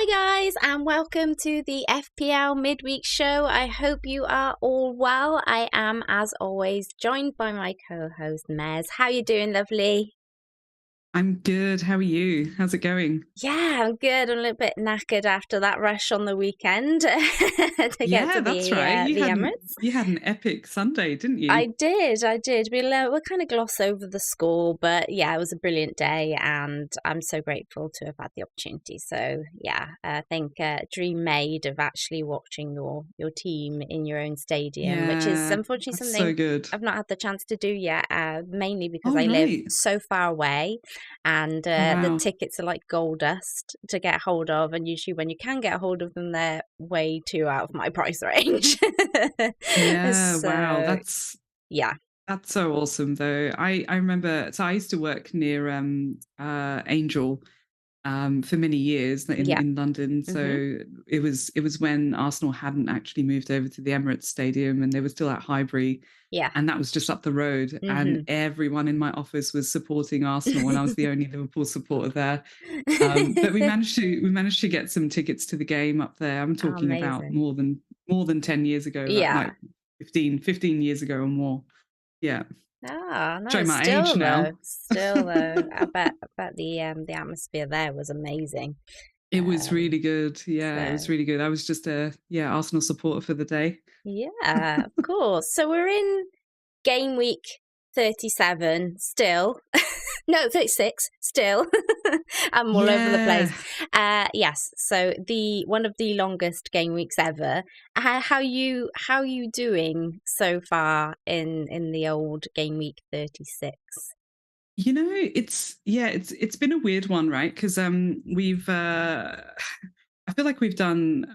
Hi guys, and welcome to the FPL midweek show. I hope you are all well. I am, as always, joined by my co-host Mez. How you doing, lovely? I'm good. How are you? How's it going? Yeah, I'm good. I'm a little bit knackered after that rush on the weekend to get to Yeah, that's right. the Emirates. You had an epic Sunday, didn't I you? did. We'll kind of gloss over the score, but yeah, it was a brilliant day, and I'm so grateful to have had the opportunity. So yeah, I think dream made of actually watching your team in your own stadium, which is Yeah, unfortunately that's something so good. I've not had the chance to do yet. Mainly because Oh, I live right. so far away, and Oh, the wow. tickets are like gold dust to get hold of, and usually when you can get hold of them, they're way too out of my price range. Yeah, wow. So yeah. That's so awesome though. I remember, so I used to work near Angel for many years Yeah. in London. Mhm. So it was when Arsenal hadn't actually moved over to the Emirates Stadium and they were still at Highbury, Yeah. and that was just up the road. And Mhm. everyone in my office was supporting Arsenal, and I was the only Liverpool supporter there. But we managed to get some tickets to the game up there. I'm Oh, talking about amazing. more than 10 years ago, Yeah. like 15 years ago or more. Yeah. Ah, Show no, my age now. still though, I bet the atmosphere there was amazing. It was Um, really good. Yeah, it was so really good. I was just a Arsenal supporter for the day. yeah, of course. So we're in game week 37 still. No, 36 still. I'm all over the place. Yeah. Yes, so the one of the longest game weeks ever. How you doing so far in the old game week 36? It's been a weird one, right? Because we've I feel like we've done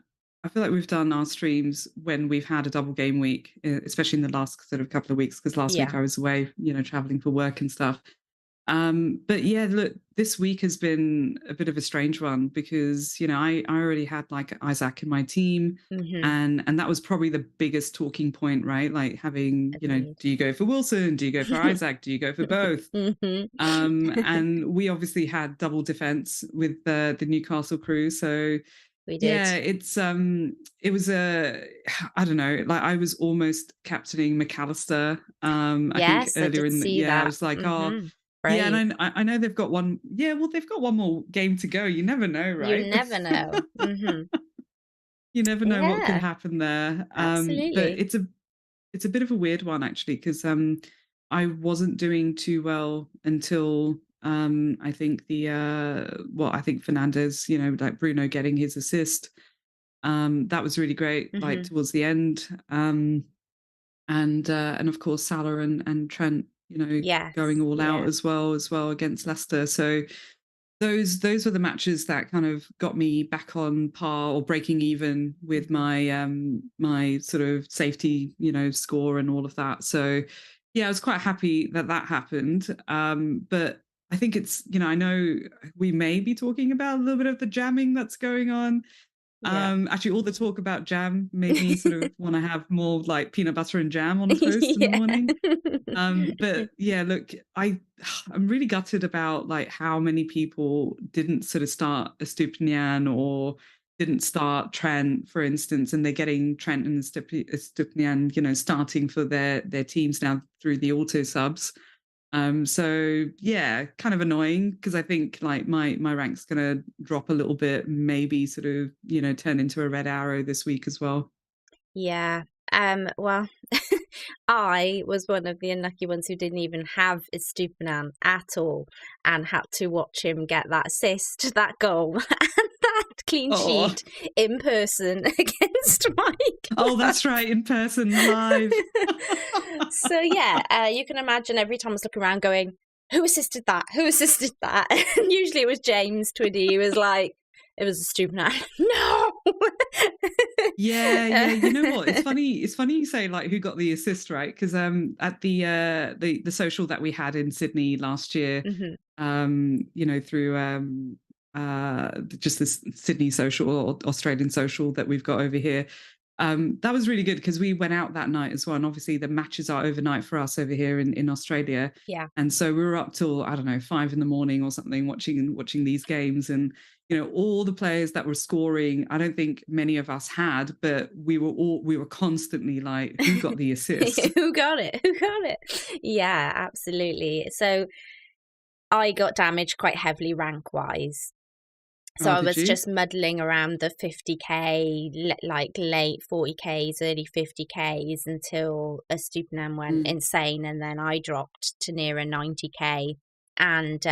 our streams when we've had a double game week, especially in the last sort of couple of weeks, because last Yeah. week I was away, traveling for work and stuff. But yeah, look, this week has been a bit of a strange one because, I already had like Isaac in my team, Mhm. and that was probably the biggest talking point, right? Like having, Agreed. do you go for Wilson? Do you go for Isaac? Do you go for both? Mhm. And we obviously had double defense with the Newcastle crew. So We did. yeah, it was a I don't know, like I was almost captaining McAllister. I think Yes, I earlier did in the see yeah, I that. was like, oh Mhm. yeah, Brave. and I know they've got one. Yeah, well, they've got one more game to go. You never know, You right? never know. Mhm. You never know what could Yeah, happen there. But absolutely. it's a bit of a weird one actually because I wasn't doing too well until I think I think Fernandez, like Bruno getting his assist. That was really great, like Mhm. towards the end. And of course Salah and Trent, going Yes. all out Yeah. as well against Leicester. So those were the matches that kind of got me back on par or breaking even with Mhm. my sort of safety, score and all of that. So yeah, I was quite happy that that happened. But I think it's, I know we may be talking about a little bit of the jamming that's going on. Yeah. Actually, all the talk about jam made me sort of want to have more like peanut butter and jam on toast in the Yeah. morning. But yeah, look, I'm really gutted about like how many people didn't sort of start Estupinian or didn't start Trent, for instance, and they're getting Trent and Estupinian, starting for their teams now through the auto subs. So yeah, kind of annoying because I think like my rank's gonna drop a little bit, maybe sort of, turn into a red arrow this week as well. Yeah. Well, I was one of the unlucky ones who didn't even have Estupinan at all and had to watch him get that assist, that goal, and that clean Oh, sheet in person against my oh, club. that's right, in person, live. So yeah, you can imagine every time I was looking around going, who assisted that? Who assisted that? And usually it was James Twiddy. He was like, it was a stupid night. No. Yeah, yeah. You know what? It's funny. It's funny you say like who got the assist, right? Because at the social that we had in Sydney last year, Mhm. through just this Sydney social or Australian social that we've got over here. that was really good because we went out that night as well. And obviously the matches are overnight for us over here in Australia. Yeah. And so we were up till, I don't know, 5 in the morning or something, watching these games. And, all the players that were scoring, I don't think many of us had, but we were constantly like, who got the assist? Who got it? Who got it? Yeah, absolutely. So I got damaged quite heavily rank wise. So Oh, I did was you? just muddling around the 50k, like late 40ks, early 50ks until a Stupinan went Mm, insane, and then I dropped to near a 90k. And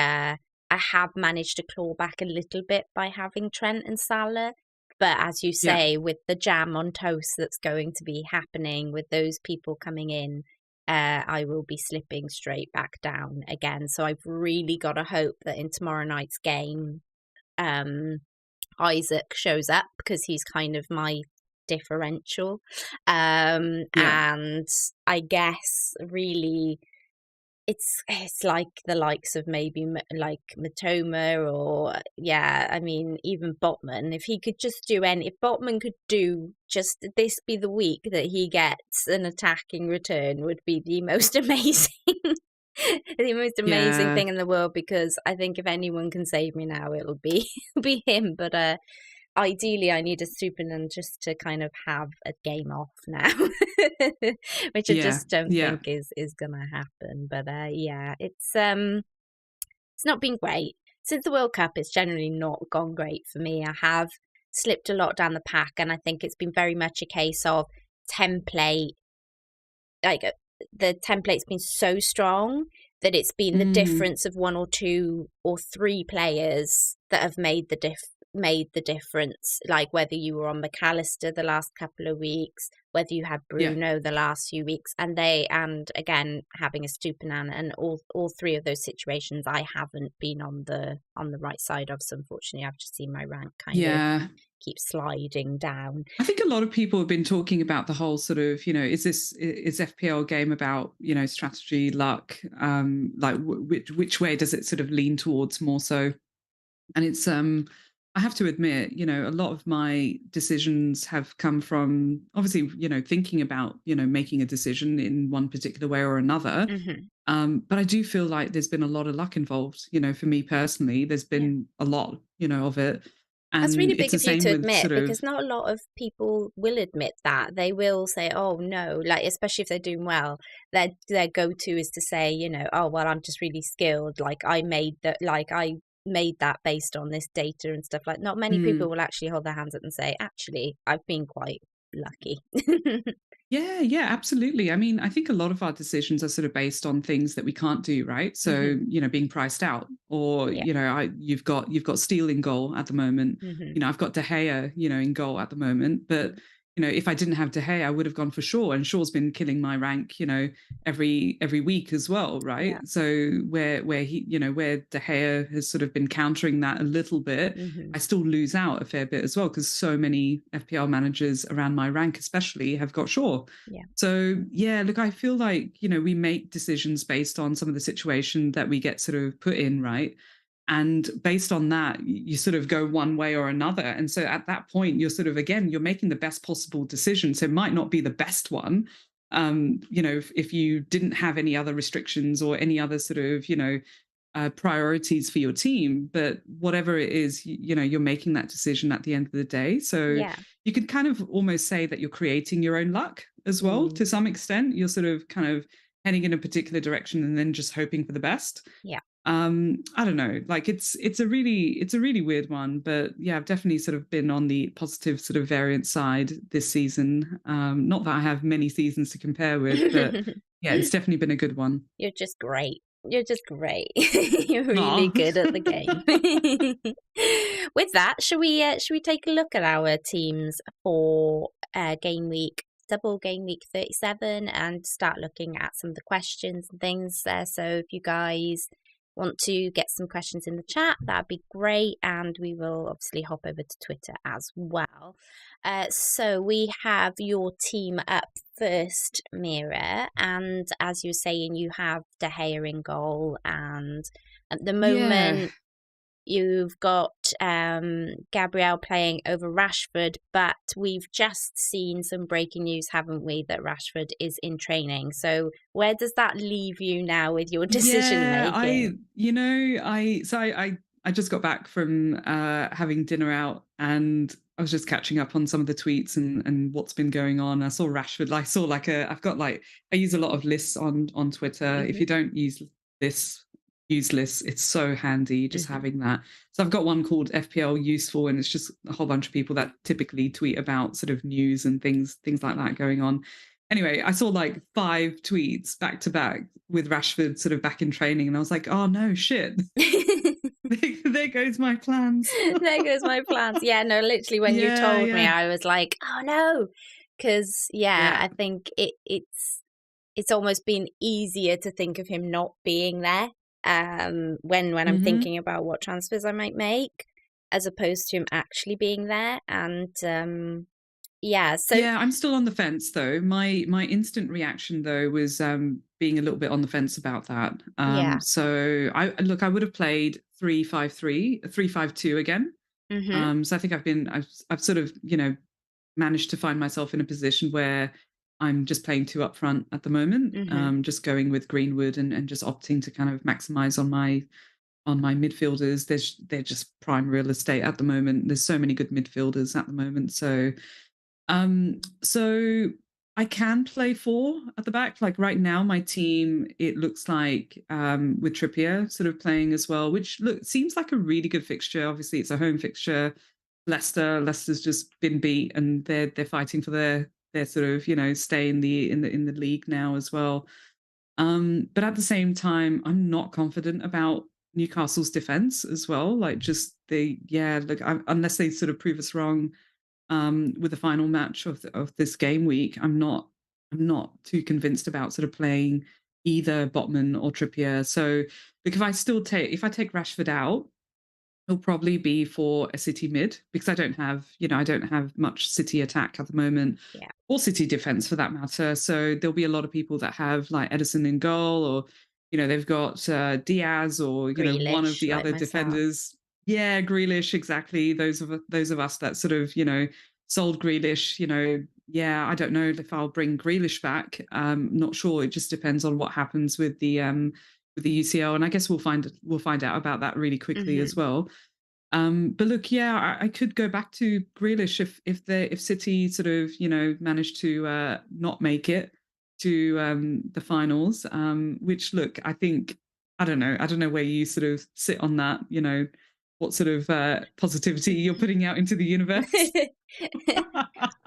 I have managed to claw back a little bit by having Trent and Salah. But as you yeah. say, with the jam on toast that's going to be happening with those people coming in, I will be slipping straight back down again. So I've really got to hope that in tomorrow night's game, Isaac shows up, because he's kind of my differential. Yeah. And I guess really it's like the likes of maybe like Matoma, or I mean even Botman. If he could just do if Botman could do just this, be the week that he gets an attacking return, would be the most amazing the most amazing Yeah. thing in the world, because I think if anyone can save me now, it'll be be him. But ideally, I need a Superman just to kind of have a game off now, which I Yeah. just don't Yeah. think is gonna happen. But it's not been great since the World Cup. It's generally not gone great for me. I have slipped a lot down the pack, and I think it's been very much a case of template. Like the template's been so strong that it's been the Mm, difference of one or two or three players that have made the difference. Like whether you were on McAllister the last couple of weeks, whether you had yeah. Bruno the last few weeks, and again having a Stupinan, and all three of those situations I haven't been on the right side of. So unfortunately, I've just seen my rank kind of Yeah. keep sliding down. I think a lot of people have been talking about the whole sort of, is FPL game about, strategy, luck, like which way does it sort of lean towards more so? And it's I have to admit, a lot of my decisions have come from obviously, thinking about, making a decision in one particular way or another. Hmm. But I do feel like there's been a lot of luck involved, for me personally. There's Yeah. been a lot, of it. That's And really it's big the of you same to with admit, sort of because not a lot of people will admit that. They will say, "Oh no," like especially if they're doing well. Their go to is to say, "Oh well, I'm just really skilled. I made that based on this data and stuff." Like, not many people mm, will actually hold their hands up and say, "Actually, I've been quite lucky." yeah, yeah, absolutely. I mean, I think a lot of our decisions are sort of based on things that we can't do, right? So, Hmm. being priced out, or Yeah. you've got Steele in goal at the moment. Hmm. I've got De Gea, in goal at the moment. But if I didn't have De Gea, I would have gone for Shaw, and Shaw's been killing my rank, every week as well, Yeah. right? So where De Gea has sort of been countering that a little bit, Hmm. I still lose out a fair bit as well, because so many FPL managers around my rank, especially, have got Shaw. Yeah. So yeah, look, I feel like, we make decisions based on some of the situation that we get sort of put in, right? And based on that, you sort of go one way or another. And so at that point, you're sort of, again, you're making the best possible decision. So it might not be the best one. If you didn't have any other restrictions or any other sort of, priorities for your team, but whatever it is, you're making that decision at the end of the day. So Yeah. you could kind of almost say that you're creating your own luck as well. Mm. To some extent, you're sort of kind of heading in a particular direction and then just hoping for the best. Yeah. I don't know, like it's a really weird one, but yeah, I've definitely sort of been on the positive sort of variant side this season. Not that I have many seasons to compare with, but yeah, it's definitely been a good one. You're just great. You're just great. You're really Aw. good at the game. With that, should we take a look at our teams for game week, double game week 37, and start looking at some of the questions and things there. So if you guys want to get some questions in the chat, that'd be great, and we will obviously hop over to Twitter as well. So we have your team up first, Mira, and as you were saying, you have De Gea in goal, and at the Yeah. moment you've got Gabriel playing over Rashford, but we've just seen some breaking news, haven't we, that Rashford is in training. So where does that leave you now with your decision Yeah, making? I just got back from having dinner out, and I was just catching up on some of the tweets and what's been going on. I saw Rashford. I saw I've got I use a lot of lists on Twitter. If Hmm. you don't use lists, it's so handy just Hmm. having that. So I've got one called FPL Useful, and it's just a whole bunch of people that typically tweet about sort of news and things like that going on. Anyway, I saw 5 tweets back to back with Rashford sort of back in training, and I was like, oh no, shit. There goes my plans. There goes my plans. Yeah, no, literally when you Yeah, told me, yeah. I was like, oh no. Because yeah, Yeah. I think it's almost been easier to think of him not being there when I'm Hmm. thinking about what transfers I might make, as opposed to him actually being there. And yeah, so Yeah, I'm still on the fence though. My instant reaction though was being a little bit on the fence about that. yeah. So I would have played 3-5-3, 3-5-2 again. Mhm. So I think I've sort of, managed to find myself in a position where I'm just playing 2 up front at the moment, Mhm. just going with Greenwood and just opting to kind of maximize on my midfielders. They're just prime real estate at the moment. There's so many good midfielders at the moment. So I can play 4 at the back. Like right now, my team, it looks like with Trippier sort of playing as well, which seems like a really good fixture. Obviously, it's a home fixture. Leicester's just been beat, and they're fighting for their sort of stay in the league now as well. But at the same time, I'm not confident about Newcastle's defense as well. Like just unless they sort of prove us wrong with the final match of this game week, I'm not too convinced about sort of playing either Botman or Trippier. So like if I take Rashford out, it'll probably be for a City mid because I don't have much City attack at the moment, Yeah. or City defense for that matter. So there'll be a lot of people that have like Edison in goal, or they've got Diaz, or one of Grealish, the like other myself. defenders. Yeah, Grealish, exactly. Those of us that sort of sold Grealish. Yeah, I don't know if I'll bring Grealish back. Not sure. It just depends on what happens with the UCL, and I guess we'll find out about that really quickly as Mhm. well. But look, yeah, I could go back to Grealish if City sort of manage to not make it to the finals. Which look, I don't know where you sort of sit on that. What sort of positivity you're putting out into the universe.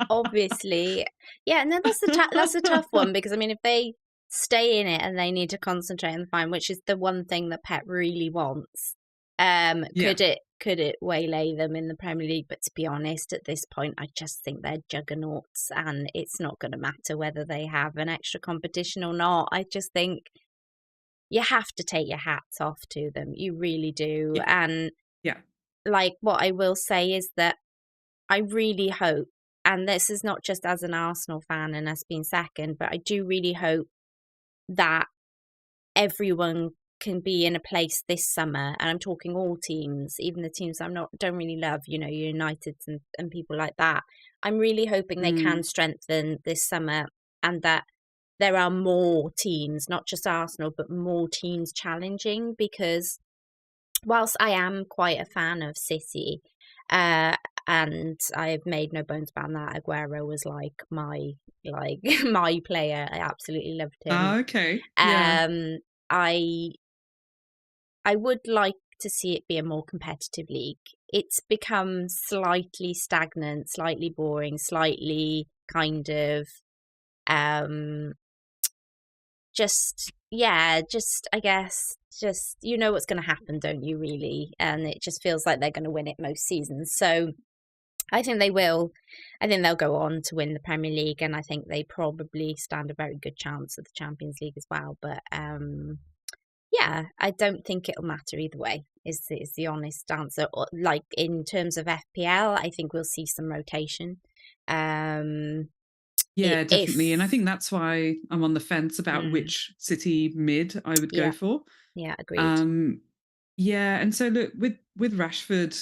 Obviously. Yeah, and then that's a tough one because I mean if they stay in it and they need to concentrate on the final, which is the one thing that Pep really wants, Yeah, could it waylay them in the Premier League? But to be honest, at this point I just think they're juggernauts and it's not gonna matter whether they have an extra competition or not. I just think you have to take your hats off to them. You really do. yeah, And yeah. like what I will say is that I really hope, and this is not just as an Arsenal fan and us being second, but I do really hope that everyone can be in a place this summer, and I'm talking all teams, even the teams don't really love, United and people like that. I'm really hoping they can Mm, strengthen this summer and that there are more teams, not just Arsenal, but more teams challenging because whilst I am quite a fan of City, uh, and I've made no bones about that, Aguero was like my player. I absolutely loved him. okay. Yeah. Um, I I would like to see it be a more competitive league. It's become slightly stagnant, slightly boring, slightly kind of um just yeah, just I guess just you know what's going to happen, don't you really? And it just feels like they're going to win it most seasons. So I think they will. I think they'll go on to win the Premier League, and I think they probably stand a very good chance of the Champions League as well. But yeah, I don't think it'll matter either way. Is the honest answer? Like in terms of FPL, I think we'll see some rotation. Um, Yeah, if definitely. And I think that's why I'm on the fence about mm, which City mid I would go yeah, for. yeah, agreed. Um, Yeah, and so look with Rashford,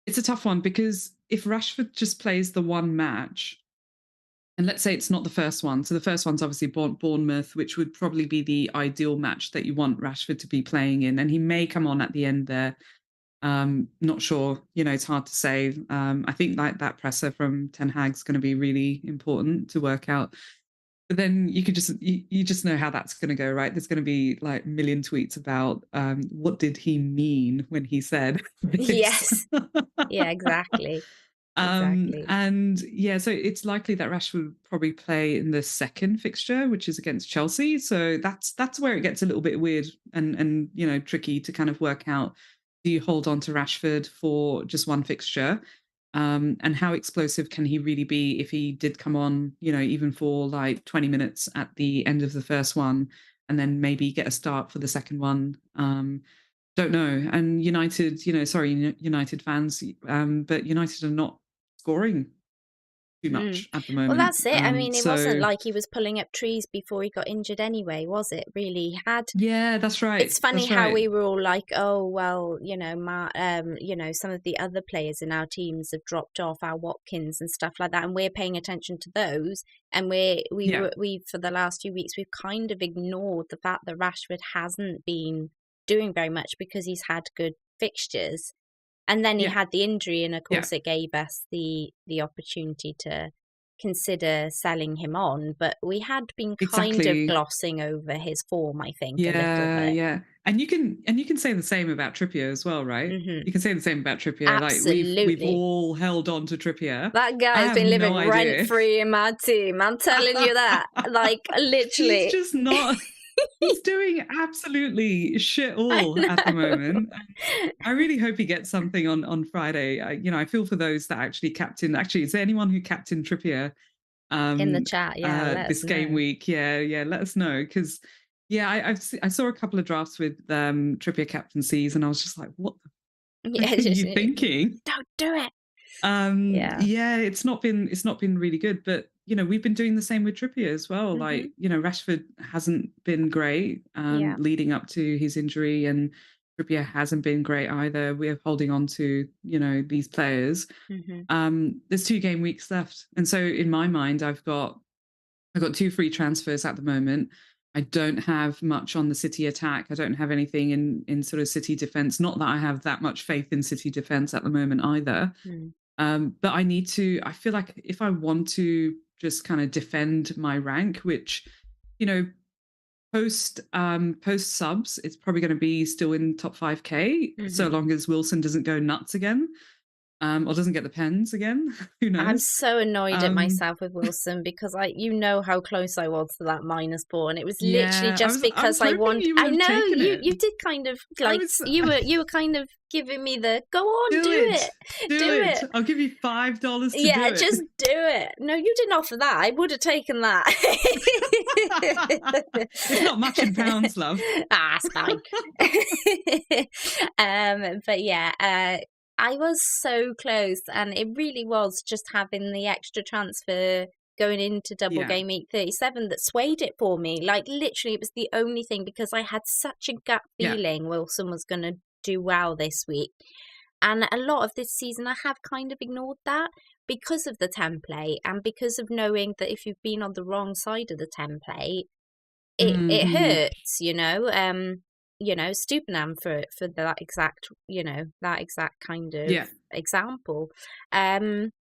it's a tough one because if Rashford just plays the one match, and let's say it's not the first one, so the first one's obviously Bournemouth, which would probably be the ideal match that you want Rashford to be playing in, and he may come on at the end there. Not sure, it's hard to say. I think like that presser from Ten Hag's going to be really important to work out. But then you just know how that's going to go, right? There's going to be like a million tweets about what did he mean when he said this. Yes. Yeah, exactly. Exactly. And yeah, so it's likely that Rashford would probably play in the second fixture, which is against Chelsea. So that's where it gets a little bit weird and tricky to kind of work out. Do you hold on to Rashford for just one fixture? And how explosive can he really be if he did come on, even for like 20 minutes at the end of the first one, and then maybe get a start for the second one? Don't know. And United, sorry, United fans, but United are not scoring too Mm. much at the Well, moment. that's it. I mean, it wasn't So like he was pulling up trees before he got injured anyway, was it? Really, he had. yeah, that's right. It's funny That's how right. we were all like, "Oh, well, some of the other players in our teams have dropped off, our Watkins and stuff like that, and we're paying attention to those." And Yeah, we for the last few weeks we've kind of ignored the fact that Rashford hasn't been doing very much because he's had good fixtures. And then he yeah, had the injury, and of yeah. course it gave us the opportunity to consider selling him on. But we had been kind of Exactly. glossing over his form, I think, a little Yeah, bit. yeah. And you can say the same about Trippier as well, right? Hmm. You can say the same about Trippier. Like we've Absolutely. all held on to Trippier. That I guy's have been no living rent idea. free in my team. I'm telling you that. Like, He's literally. just not he's doing absolutely shit I all at the know. moment. I really hope he gets something on Friday. I feel for those that actually captain. Actually, is there anyone who captained Trippier In the um chat, yeah, let us this game know. week? Yeah, let us know, because yeah, I saw a couple of drafts with Trippier captaincies, and I was just like, what the Yeah, heck are just you thinking? don't do it. Yeah. Yeah, it's not been really good, but we've been doing the same with Trippier as well. Hmm. Like, Rashford hasn't been great Yeah. leading up to his injury, and Trippier hasn't been great either. We're holding on to, these players. Hmm. There's 2 game weeks left. And so in my mind, I've got 2 free transfers at the moment. I don't have much on the City attack. I don't have anything in sort of City defense. Not that I have that much faith in City defense at the moment either. Mm. But I feel like if I want to just kind of defend my rank, which, you know, post subs, it's probably going to be still in top 5K, so Hmm. long as Wilson doesn't go nuts again, or doesn't get the pens again. Who I'm knows? so annoyed at Um, myself with Wilson because how close I was to that -4, and it was literally yeah, I just was I because was hoping you would I have know taken it. you did kind of I like was you were kind of giving me the go on, do do it, it, do do it. it. I'll give you $5 to do Yeah, it. just do it. No, you didn't offer that. I would have taken that. It's not much in pounds, love. It's fine. But yeah, I was so close, and it really was just having the extra transfer going into double Yeah, game week 37 that swayed it for me. Like, literally, it was the only thing because I had such a gut yeah. feeling Wilson was going to do well this week. And a lot of this season, I have kind of ignored that because of the template and because of knowing that if you've been on the wrong side of the template, it Mhm. hurts, Stupenham for that exact kind of Yeah. example. Um,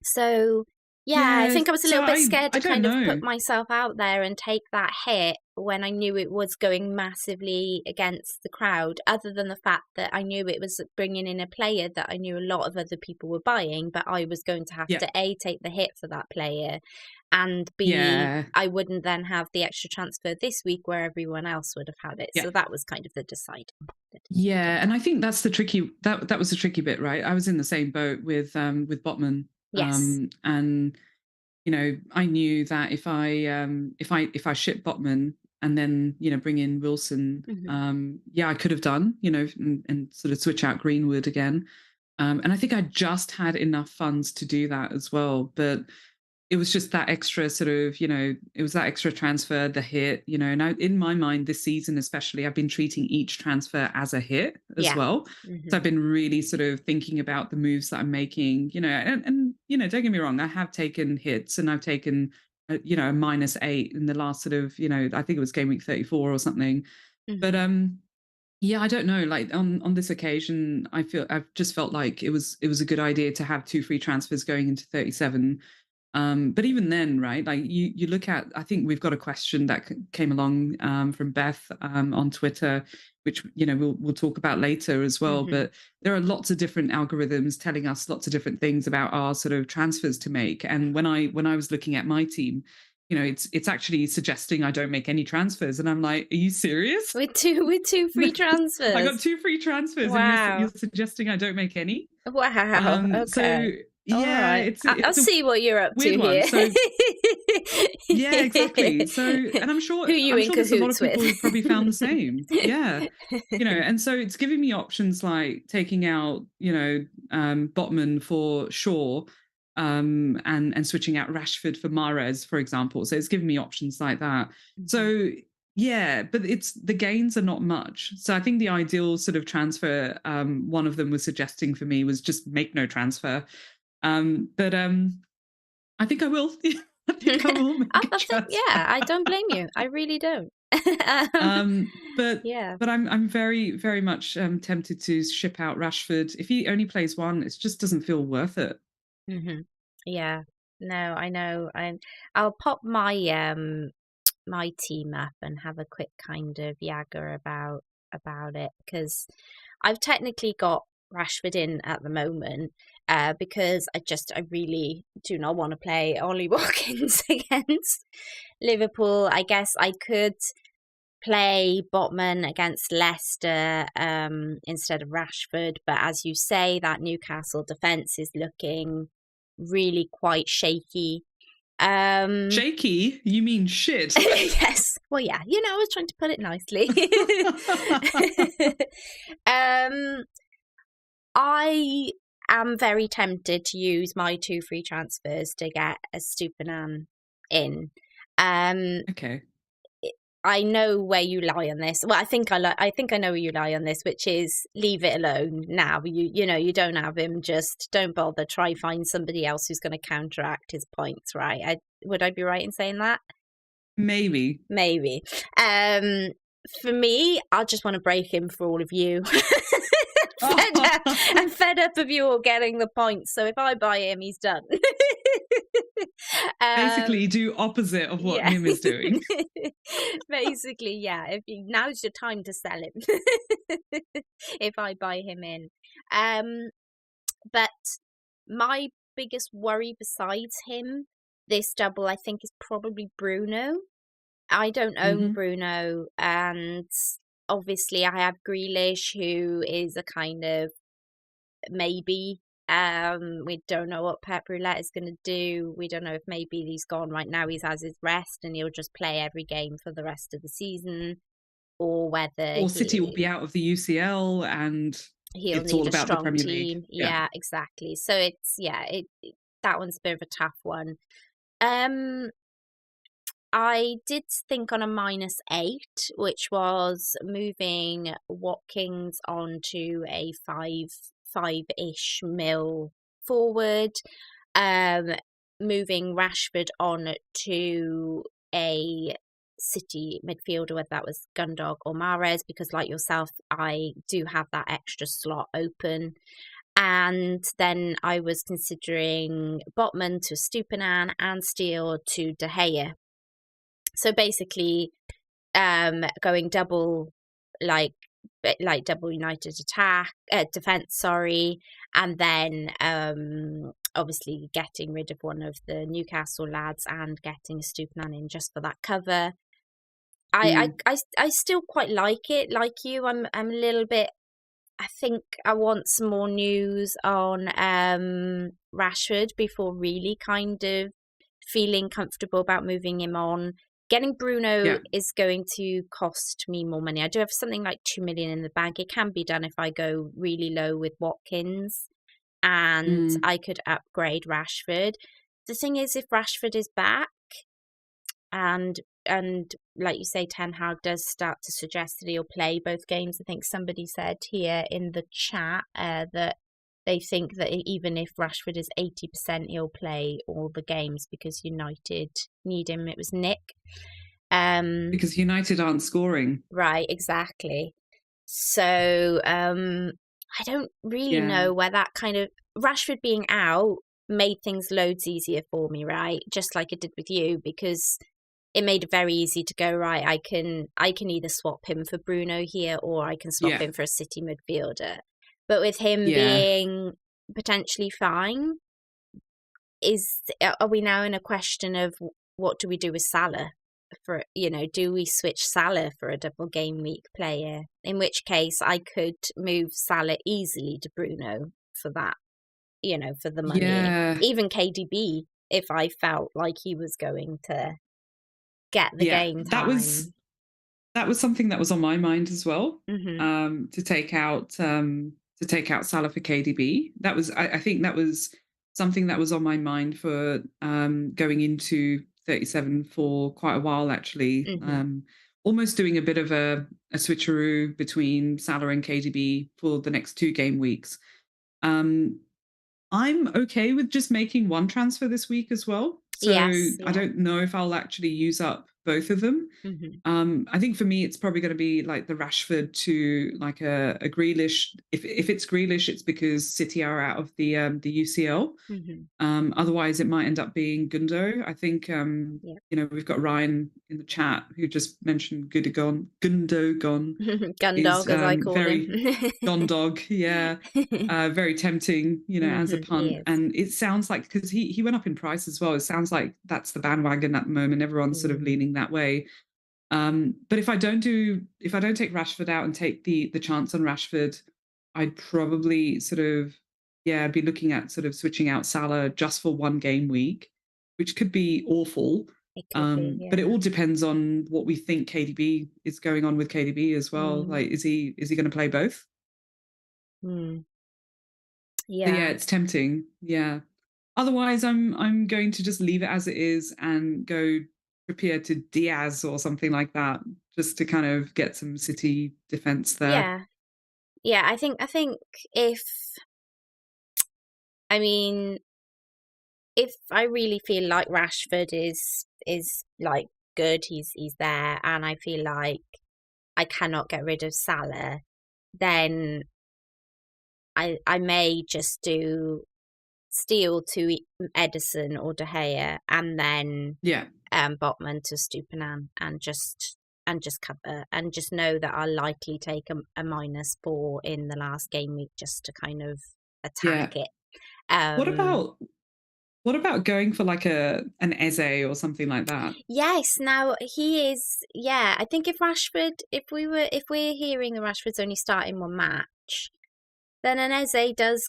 so yeah, I Yeah, think I was a so little bit I scared I to don't kind of put know. myself out there and take that hit when I knew it was going massively against the crowd, other than the fact that I knew it was bringing in a player that I knew a lot of other people were buying, but I was going to have Yeah. to A, take the hit for that player, and B, Yeah. I wouldn't then have the extra transfer this week where everyone else would have had it. Yeah. So that was kind of the decision. Yeah, and I think that's the tricky that was the tricky bit, right? I was in the same boat with Botman. Yes. And I knew that if I ship Botman and then, bring in Wilson, Hmm. yeah, I could have done, and sort of switch out Greenwood again. And I think I just had enough funds to do that as well. But it was just that extra sort of, it was that extra transfer, the hit, now in my mind this season especially, I've been treating each transfer as a hit as Yeah. well. So Hmm. I've been really sort of thinking about the moves that I'm making, and don't get me wrong, I have taken hits and I've taken, a -8 in the last sort of, I think it was game week 34 or something. But Hmm. yeah, I don't know. Like on this occasion, I've just felt like it was a good idea to have two free transfers going into 37. But even then, right? Like you look at, I think we've got a question that came along from Beth on Twitter, which we'll talk about later as well. Hmm. But there are lots of different algorithms telling us lots of different things about our sort of transfers to make. And when I was looking at my team, it's actually suggesting I don't make any transfers, and I'm like, are you serious? With two free I got transfers. two free transfers, and you're Wow. suggesting I don't make any. Wow. So Okay. All yeah, right. I'll it's a see what you're up weird to one. here. So yeah, exactly. So, and I'm Who sure you I'm in sure there's a lot of cahoots with? people who've probably found the same. Yeah. And so it's giving me options like taking out, Botman for Shaw, and switching out Rashford for Mahrez, for example. So it's giving me options like that. Mhm. So yeah, but it's the gains are not much. So I think the ideal sort of transfer, one of them was suggesting for me was just make no transfer. But I think I will. I think I will make a I think, transfer. yeah, I don't blame you. I really don't. um, But yeah. I'm very very much tempted to ship out Rashford. If he only plays one, it just doesn't feel worth it. Hmm. Yeah. No, I know. I'll pop my team up and have a quick kind of yaga about it, because I've technically got Rashford in at the moment, because I really do not want to play Ollie Watkins against Liverpool. I guess I could play Botman against Leicester instead of Rashford, but as you say, that Newcastle defence is looking really quite shaky. Shaky? You mean shit? Yes. Well, yeah. I was trying to put it nicely. I am very tempted to use my two free transfers to get a Stupinan in. Um, Okay. I know where you lie on this. Well, I think I know where you lie on this, which is leave it alone now. You don't have him. Just don't bother. Try find somebody else who's going to counteract his points. Right? Would I be right in saying that? Maybe. Maybe. For me, I just want to break him for all of you. I'm fed up of you all getting the points. So if I buy him, he's done. Basically, do opposite of what Yeah. Nim is doing. Basically, yeah. Now's your time to sell him. If I buy him in. But my biggest worry besides him, this double, I think, is probably Bruno. I don't own Hmm. Bruno, and obviously I have Grealish, who is a kind of maybe. We don't know what Pep Roulette is going to do. We don't know if maybe he's gone right now. He has his rest and he'll just play every game for the rest of the season, or whether Or City will be out of the UCL, and he'll it's need all a about the strong Premier League. team. Yeah. Yeah, exactly. So it's that one's a bit of a tough one. Um, I did think on a -8, which was moving Watkins onto a five-ish mil forward, um, moving Rashford on to a City midfielder, whether that was Gundog or Mahrez, because like yourself, I do have that extra slot open. And then I was considering Botman to Stupinan and Steele to De Gea. So basically, going double, like double United defense, sorry, and then obviously getting rid of one of the Newcastle lads and getting Stupinan in just for that cover. Mm. I still quite like it. Like you, I'm a little bit. I think I want some more news on Rashford before really kind of feeling comfortable about moving him on. Getting Bruno Yeah. is going to cost me more money. I do have something like 2 million in the bank. It can be done if I go really low with Watkins, and Mm. I could upgrade Rashford. the thing is, if Rashford is back, and like you say, Ten Hag does start to suggest that he'll play both games. I think somebody said here in the chat that they think that even if Rashford is 80%, he'll play all the games because United need him. It was Nick. Because United aren't scoring. Right, exactly. So I don't really know where that kind of Rashford being out made things loads easier for me, right? Just like it did with you, because it made it very easy to go, right, I can either swap him for Bruno here, or I can swap him for a City midfielder. But with him being potentially fine, are we now in a question of what do we do with Salah? For, do we switch Salah for a double game week player? In which case I could move Salah easily to Bruno for that, for the money. Yeah. Even KDB, if I felt like he was going to get the game time. That was something that was on my mind as well. To take out Salah for KDB. That was I think that was something that was on my mind for going into 37 for quite a while, actually. Almost doing a bit of a switcheroo between Salah and KDB for the next 2 game weeks. I'm okay with just making one transfer this week as well. So I don't know if I'll actually use up both of them. I think for me, it's probably going to be like the Rashford to like a Grealish. If it's Grealish, it's because City are out of the UCL. Otherwise, it might end up being Gundo. I think we've got Ryan in the chat who just mentioned Gundogan. Gundog, as I call him. Gondog, very tempting, as a punt. And it sounds like, because he went up in price as well, it sounds like that's the bandwagon at the moment. Everyone's sort of leaning that way. But if I don't take Rashford out and take the chance on Rashford, I'd probably I'd be looking at sort of switching out Salah just for 1 game week, which could be awful. It could be, But it all depends on what we think KDB is going on with KDB as well. Like, is he going to play both? Yeah. So it's tempting. Yeah. Otherwise, I'm going to just leave it as it is and go prepare to Diaz or something like that, just to kind of get some City defense there. Yeah. I think if I really feel like Rashford is like good, he's there, and I feel like I cannot get rid of Salah, then I may just do Steele to Edison or De Gea, and then Botman to Stupinan, and just cover, and just know that I'll likely take a -4 in the last game week just to kind of attack it. What about going for like an Eze or something like that? Yes, now he is. Yeah, I think if we're hearing that Rashford's only starting 1 match, then an Eze does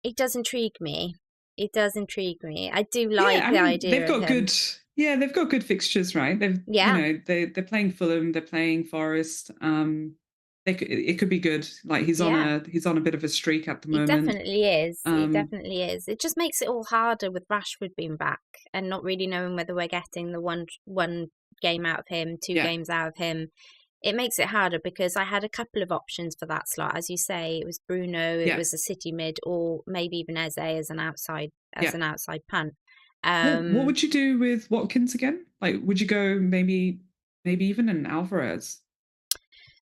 it does intrigue me. It does intrigue me. I do like the idea. They've got of him. they've got good fixtures, right? They're playing Fulham, they're playing Forest. It could be good. Like he's on a bit of a streak at the moment. He definitely is. He definitely is. It just makes it all harder with Rashford being back and not really knowing whether we're getting the one game out of him, 2 games out of him. It makes it harder because I had a couple of options for that slot. As you say, it was Bruno, it was a City mid, or maybe even Eze as an outside punt. What would you do with Watkins again? Like, would you go maybe even an Alvarez?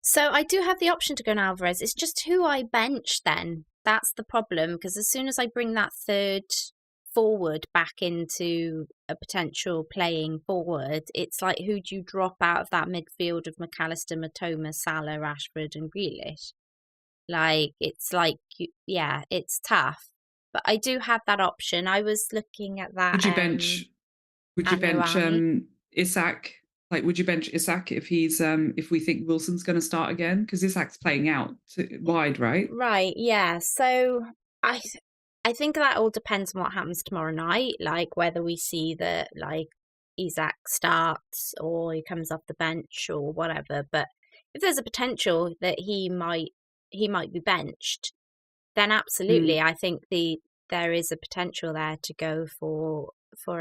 So I do have the option to go on Alvarez. It's just who I bench then. That's the problem, because as soon as I bring that third forward back into a potential playing forward, it's like, who do you drop out of that midfield of McAllister, Matoma, Salah, Rashford and Grealish? It's tough. But I do have that option. I was looking at that. Would you bench Isak? Like, would you bench Isak if if we think Wilson's going to start again? Because Isak's playing out wide, right? Right, yeah. So I think that all depends on what happens tomorrow night, like whether we see that like Isak starts or he comes off the bench or whatever. But if there's a potential that he might be benched, then absolutely, I think the there is a potential there to go for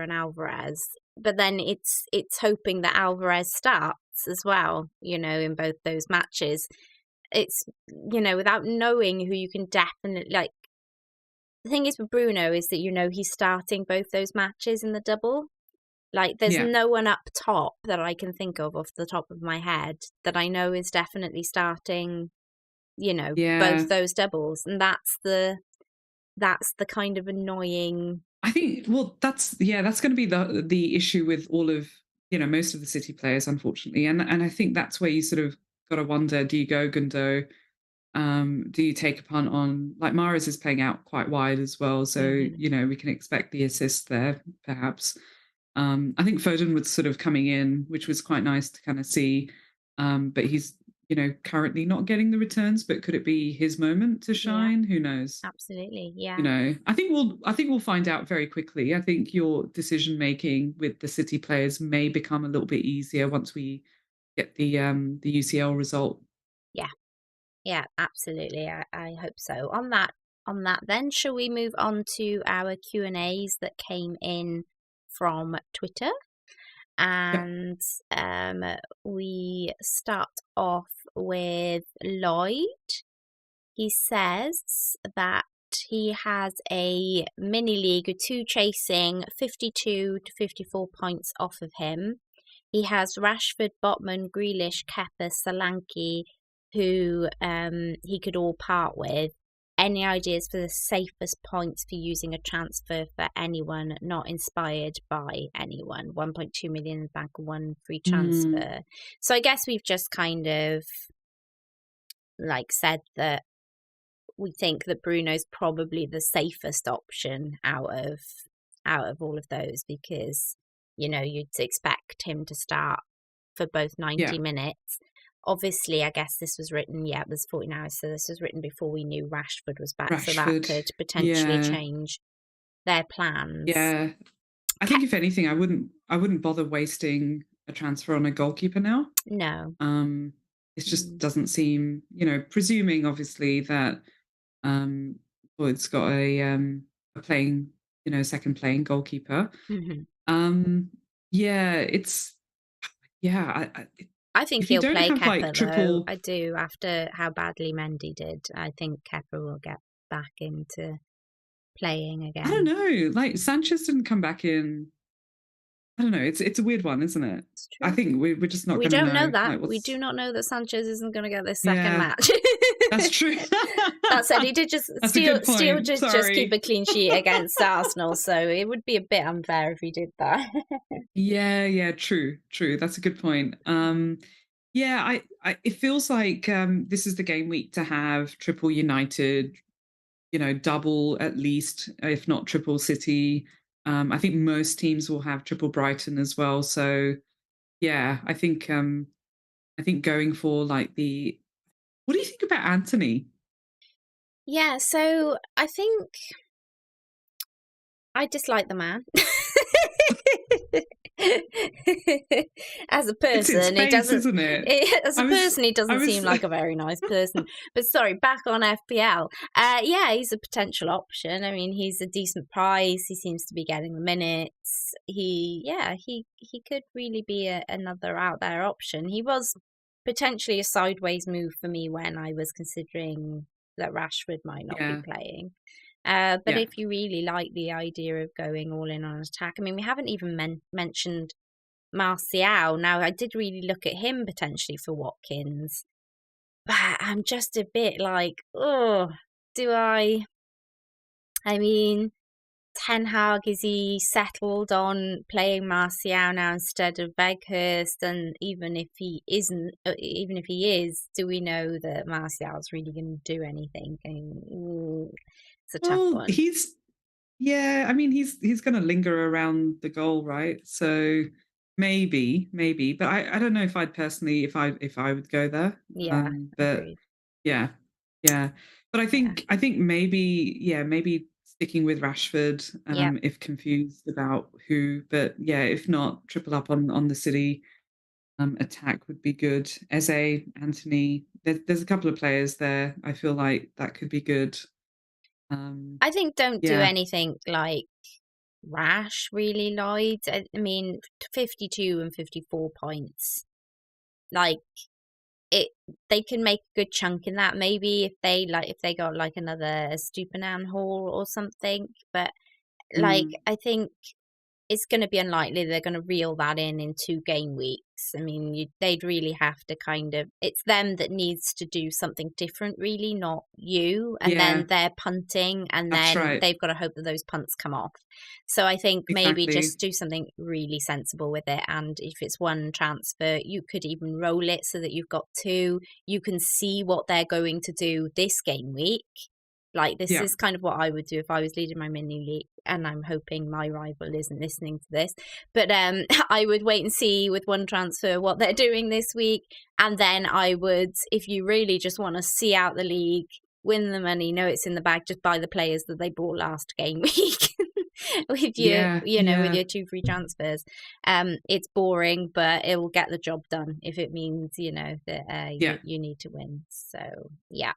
an Alvarez. But then it's hoping that Alvarez starts as well, in both those matches. It's, without knowing who you can definitely, like, the thing is with Bruno is that, he's starting both those matches in the double. Like, there's Yeah. no one up top that I can think of off the top of my head that I know is definitely starting, both those doubles. And that's the kind of annoying. I think, well, that's going to be the issue with all of, most of the City players, unfortunately. And I think that's where you sort of got to wonder, do you go Gundo? Do you take a punt on, like, Mahrez is playing out quite wide as well. So, Mhm. we can expect the assist there, perhaps. I think Foden was sort of coming in, which was quite nice to kind of see. But he's, currently not getting the returns, but could it be his moment to Yeah, shine? Who knows? absolutely. Yeah. I think we'll find out very quickly. I think your decision making with the City players may become a little bit easier once we get the UCL result. Yeah. Yeah, absolutely. I hope so. On that then, shall we move on to our Q&As that came in from Twitter? Yep. And we start off with Lloyd. He says that he has a mini league with two chasing 52 to 54 points off of him. He has Rashford, Botman, Grealish, Kepa, Solanke, who he could all part with. Any ideas for the safest points for using a transfer for anyone not inspired by anyone? 1.2 million in the bank, one free transfer. So I guess we've just kind of like said that we think that Bruno's probably the safest option out of all of those because you'd expect him to start for both 90 Yeah. minutes. Obviously, I guess this was written, it was 14 hours, so this was written before we knew Rashford was back, so that Rashford. could potentially Yeah. change their plans. Yeah. I think if anything, I wouldn't bother wasting a transfer on a goalkeeper now. No. Um, it just doesn't seem, presuming obviously that Lloyd's got a playing, second playing goalkeeper. Mm-hmm. Um, yeah, it's yeah. I think If you he'll don't play have like Kepa, though. triple, I do, after how badly Mendy did. I think Kepa will get back into playing I don't again. know. Like Sanchez didn't come back in. I don't know. It's a weird one, isn't it? It's I true. think we're just not We going to don't know know. that. Like We do what's not know that Sanchez isn't going to get this second yeah. match. That's true. That said, he did just That's a Steele good did point. just keep a Sorry. clean sheet against Arsenal, so it would be a bit unfair if he did that. Yeah, true. That's a good point. Yeah, it feels like this is the game week to have triple United, double at least, if not triple City. I think most teams will have triple Brighton as well. So yeah, I think going for like the what do you think about Anthony? Yeah, so I think I dislike the man. As a It's in person, he space, doesn't. isn't it? As a I was person, he I doesn't seem was like a very nice person. But sorry, back on FPL. Yeah, he's a potential option. I mean, he's a decent price. He seems to be getting the minutes. He could really be another out there option. He was potentially a sideways move for me when I was considering that Rashford might not be yeah, playing. But yeah. if you really like the idea of going all in on attack, I mean, we haven't even mentioned Martial. Now, I did really look at him potentially for Watkins, but I'm just a bit like, oh, do I? I mean, Ten Hag, is he settled on playing Martial now instead of Veghurst? And even if he isn't, even if he is, do we know that Martial's really going to do anything? I mean, ooh, it's a tough Well, one. yeah, I mean he's gonna linger around the goal, right? So maybe. But I don't know if I'd personally if I would go there. Yeah, But agreed. yeah, yeah. But I Yeah. think I think maybe sticking with Rashford, Yep. if confused about who, but yeah, if not, triple up on the City attack would be good. Eze, Anthony, there's a couple of players there. I feel like that could be good. I think don't do Yeah. anything like rash, really, Lloyd. I mean, 52 and 54 points. Like, they can make a good chunk in that. Maybe if they got like another Stupinan haul or something. But like, I think it's going to be unlikely they're going to reel that in 2 game weeks. I mean, they'd really have to it's them that needs to do something different, really, not you. And Yeah. then they're punting, and That's then right. they've got to hope that those punts come off. So I think maybe Exactly. just do something really sensible with it. And if it's 1 transfer, you could even roll it so that you've got 2. You can see what they're going to do this game week. Like, this Yeah. is kind of what I would do if I was leading my mini league, and I'm hoping my rival isn't listening to this. But I would wait and see with 1 transfer what they're doing this week, and then I would, if you really just want to see out the league, win the money, know it's in the bag, just buy the players that they bought last game week. With your, with your 2 free transfers. It's boring, but it will get the job done if it means, that you need to win. So, yeah.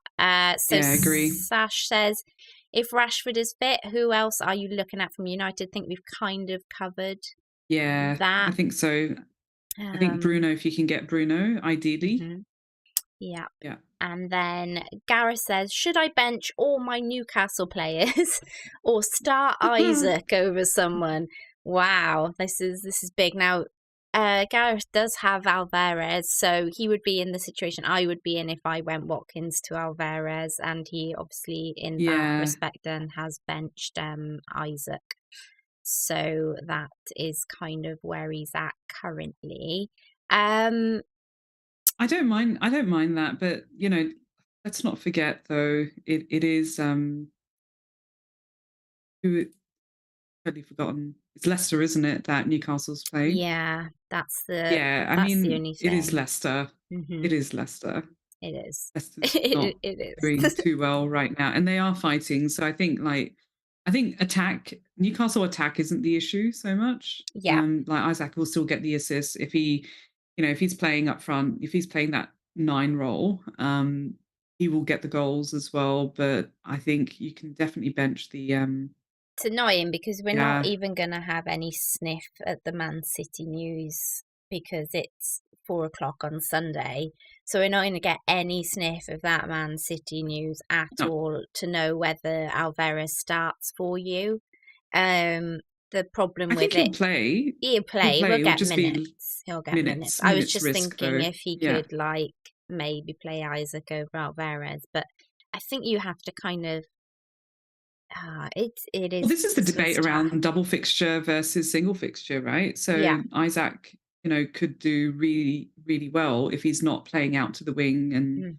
So I agree. Sash says, if Rashford is fit, who else are you looking at from United? I think we've kind of covered that. I think so. I think Bruno, if you can get Bruno, ideally. Mm-hmm. Yeah. Yeah. And then Gareth says, should I bench all my Newcastle players or start Isaac over someone? Wow, this is big. Now, Gareth does have Alvarez, so he would be in the situation I would be in if I went Watkins to Alvarez, and he obviously in that respect then has benched Isaac. So that is kind of where he's at currently. I don't mind that, but let's not forget though, it is who totally forgotten. It's Leicester, isn't it, that Newcastle's playing? Yeah, that's the I mean, the only thing. it is Leicester. Mm-hmm. It is Leicester. It is. Leicester's not it is doing too well right now, and they are fighting. So I think Newcastle attack isn't the issue so much. Yeah. Like Isaac will still get the assists if if he's playing up front, if he's playing that 9 role, he will get the goals as well. But I think you can definitely bench the. It's annoying because we're not even going to have any sniff at the Man City news because it's 4:00 on Sunday. So we're not going to get any sniff of that Man City news at all to know whether Alvarez starts for you. The problem with he'll play. He'll play. He'll get minutes. He'll get minutes. I was just thinking if he could maybe play Isaac over Alvarez, but I think you have to kind of. It is. Well, this is the debate around double fixture versus single fixture, right? So Isaac, could do really, really well if he's not playing out to the wing,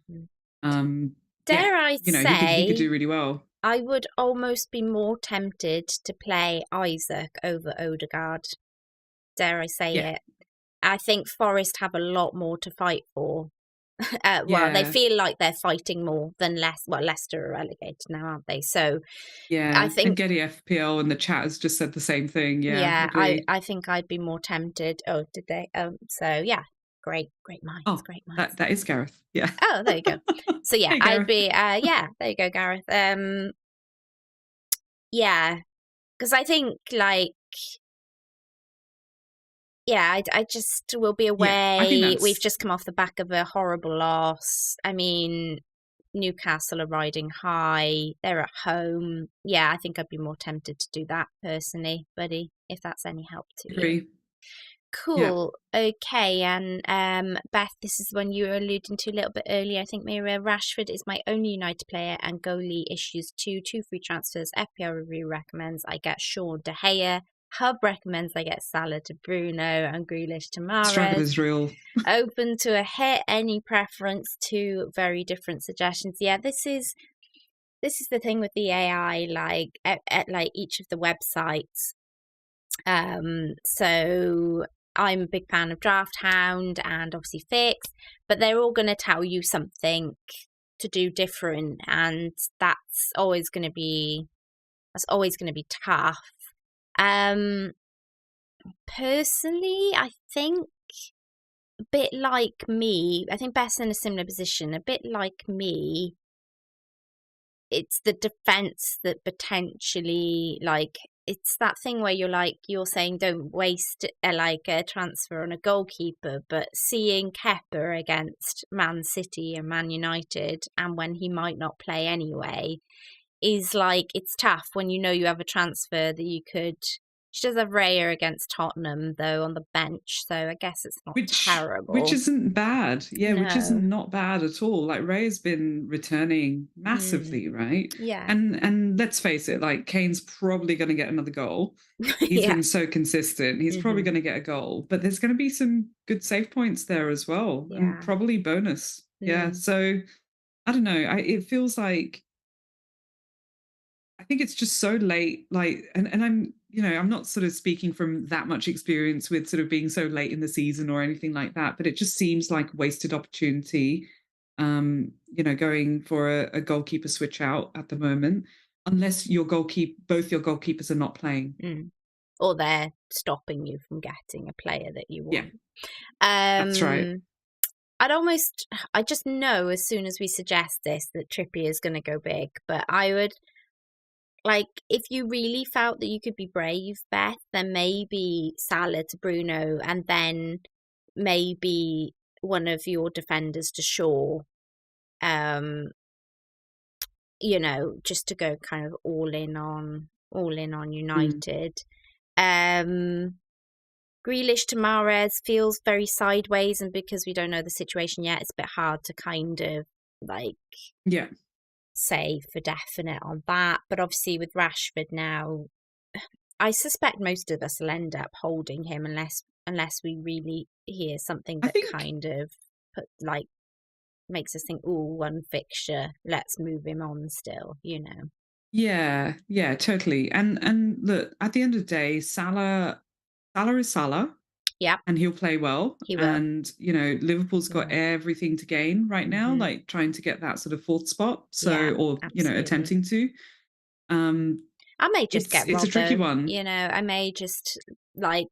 and dare I say, he could do really well. I would almost be more tempted to play Isaac over Odegaard. Dare I say it? I think Forest have a lot more to fight for. They feel like they're fighting more than Leicester are relegated now, aren't they? So I think and Getty FPL in the chat has just said the same thing. I think I'd be more tempted. Oh, did they? So yeah, great minds. Oh, great minds. That is Gareth. Yeah. Oh, there you go. So yeah, hey, I'd be there you go, Gareth. Because I think I just will be away. We've just come off the back of a horrible loss. I mean, Newcastle are riding high. They're at home. Yeah, I think I'd be more tempted to do that personally, buddy, if that's any help to you. Cool. Yeah. Okay, and Beth, this is one you were alluding to a little bit earlier. I think Mira Rashford is my only United player and goalie issues 2 free transfers. FPL review recommends I get Sean De Gea. Hub recommends I get Salah to Bruno and Grealish to Mahrez. Struggle is real. Open to a hit. Any preference? 2 very different suggestions. Yeah, this is the thing with the AI. At each of the websites. So I'm a big fan of Draft Hound and obviously Fix, but they're all going to tell you something to do different, and that's always going to be tough. Personally, I think a bit like me, I think Beth's in a similar position, a bit like me. it's the defense that potentially, like, it's that thing where you're saying don't waste a transfer on a goalkeeper, but seeing Kepa against Man City and Man United, and when he might not play anyway, is like, it's tough when you know you have a transfer that you could. She does have Raya against Tottenham though on the bench, so I guess it's not terrible. Which isn't bad. Yeah, which isn't No. not bad at all. Like, Raya's been returning massively, right? Yeah. And let's face it, like, Kane's probably going to get another goal. He's been so consistent. He's probably going to get a goal, but there's going to be some good save points there as well, and probably bonus. Yeah. So I don't know. It feels like, I think it's just so late, like, and I'm, I'm not sort of speaking from that much experience with sort of being so late in the season or anything like that, but it just seems like wasted opportunity, going for a goalkeeper switch out at the moment, unless both your goalkeepers are not playing. Or they're stopping you from getting a player that you want. Yeah, that's right. I just know as soon as we suggest this that Trippier is going to go big, but I would, like, if you really felt that you could be brave, Beth, then maybe Salah to Bruno, and then maybe one of your defenders to Shaw, just to go kind of all in on United. Grealish to Mahrez feels very sideways, and because we don't know the situation yet, it's a bit hard to kind of say for definite on that. But obviously with Rashford now, I suspect most of us will end up holding him unless we really hear something that kind of makes us think, oh, one fixture, let's move him on still, Yeah, totally. And look, at the end of the day, Salah is Salah. Yeah. And he'll play well. He will. And, Liverpool's got everything to gain right now, like trying to get that sort of fourth spot. So, attempting to. I may just get Robbo. It's a tricky one. I may just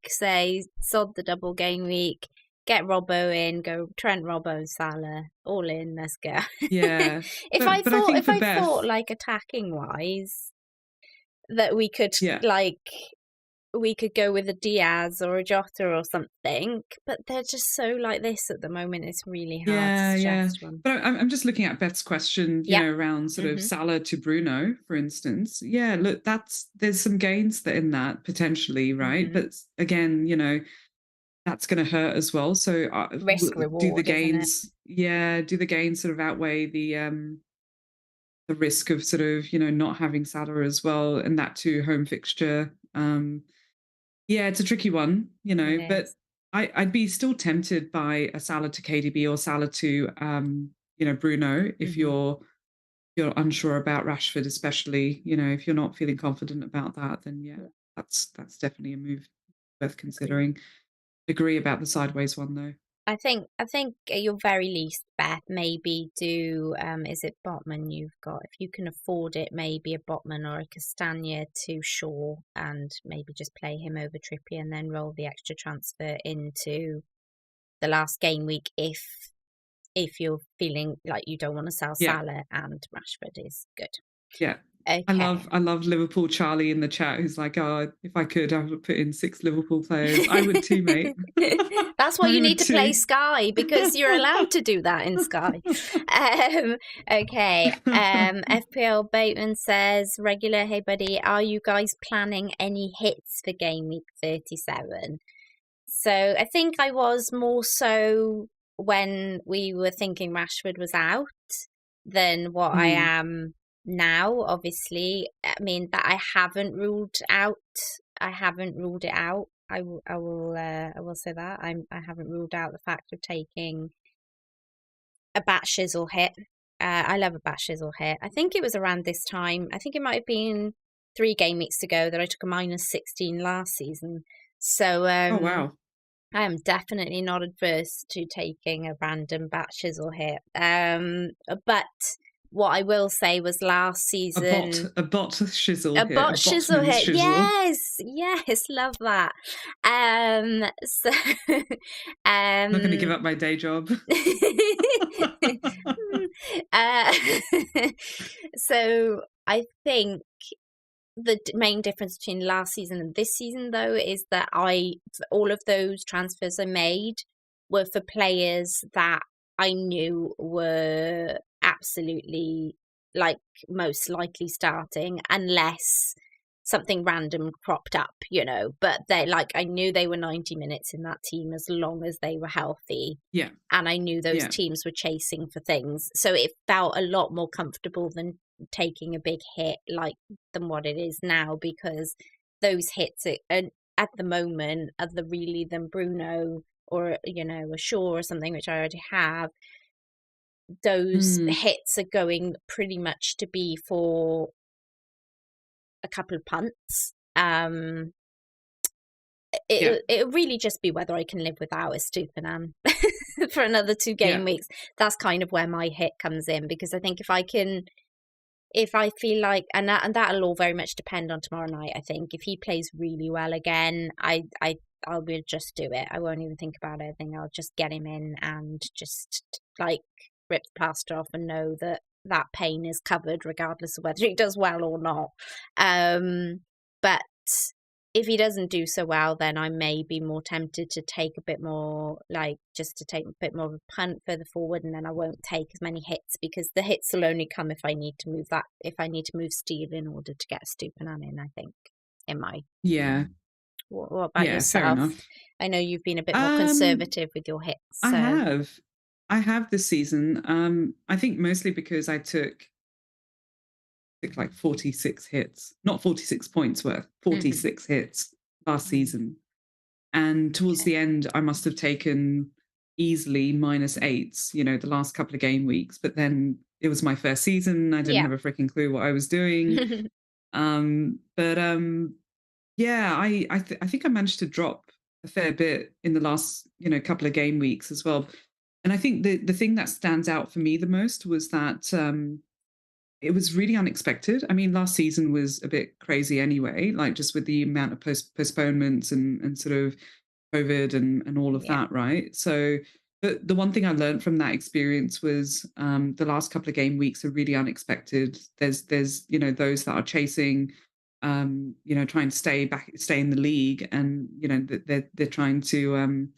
say, sod the double game week, get Robbo in, go Trent, Robbo, Salah, all in, let's go. Yeah. If I thought like attacking wise that we could we could go with a Diaz or a Jota or something, but they're just so like this at the moment. It's really hard to suggest one. But I'm just looking at Beth's question, around sort of Salah to Bruno, for instance. Yeah, look, there's some gains in that potentially, right? But again, that's going to hurt as well. So risk reward. Do the gains? Do the gains sort of outweigh the risk of sort of not having Salah as well, and that too home fixture. Yeah, it's a tricky one, but I'd be still tempted by a Salah to KDB or Salah to, Bruno if you're unsure about Rashford, especially, if you're not feeling confident about that, then that's definitely a move worth considering. Agree about the sideways one though. I think at your very least, Beth, maybe do, is it Botman you've got? If you can afford it, maybe a Botman or a Castagna to Shaw, and maybe just play him over Trippier and then roll the extra transfer into the last game week if you're feeling like you don't want to sell Salah and Rashford is good. Yeah. Okay. I love Liverpool Charlie in the chat who's like, oh, if I could, I would put in 6 Liverpool players. I would too, mate. That's why you need to play Sky, because you're allowed to do that in Sky. Okay. FPL Bateman says, regular, hey buddy, are you guys planning any hits for game week 37? So I think I was more so when we were thinking Rashford was out than what I am now. Obviously, I mean that I haven't ruled it out. I will say that I haven't ruled out the fact of taking a bat shizzle hit. I love a bat shizzle hit. I think it was around this time. I think it might have been 3 game weeks ago that I took a -16 last season. So oh wow. I am definitely not adverse to taking a random bat shizzle hit. But what I will say was last season... A bot shizzle hit. A bot shizzle hit. Shizzle. Yes, love that. So, I'm not going to give up my day job. So I think the main difference between last season and this season, though, is that all of those transfers I made were for players that I knew were absolutely, like, most likely starting, unless something random cropped up, but I knew they were 90 minutes in that team as long as they were healthy. Yeah. And I knew those Yeah. teams were chasing for things. So it felt a lot more comfortable than taking a big hit than what it is now, because those hits at the moment, other really than Bruno or a Shaw or something, which I already have, those hits are going pretty much to be for a couple of punts. It'll really just be whether I can live without a Stupinan for another 2 game weeks. That's kind of where my hit comes in, because I think if I feel like, and that'll all very much depend on tomorrow night. I think if he plays really well again, I will just do it. I won't even think about it. I think I'll just get him in and just rip the plaster off and know that pain is covered regardless of whether he does well or not. But if he doesn't do so well, then I may be more tempted to take a bit more, just to take a bit more of a punt further forward, and then I won't take as many hits, because the hits will only come if I need to move Steele in order to get Stupinan in, I think, in my... Yeah. What about yourself? Fair enough. I know you've been a bit more conservative with your hits. So. I have this season. I think mostly because I took like 46 hits, not 46 points worth, 46 hits last season. And towards the end, I must have taken easily -8s, the last couple of game weeks. But then it was my first season. I didn't have a freaking clue what I was doing. Yeah, I think I managed to drop a fair bit in the last, couple of game weeks as well. And I think the thing that stands out for me the most was that it was really unexpected. I mean, last season was a bit crazy anyway, just with the amount of postponements and sort of COVID and all of that, right? So the one thing I learned from that experience was the last couple of game weeks are really unexpected. There's those that are chasing, trying to stay in the league, and they're trying to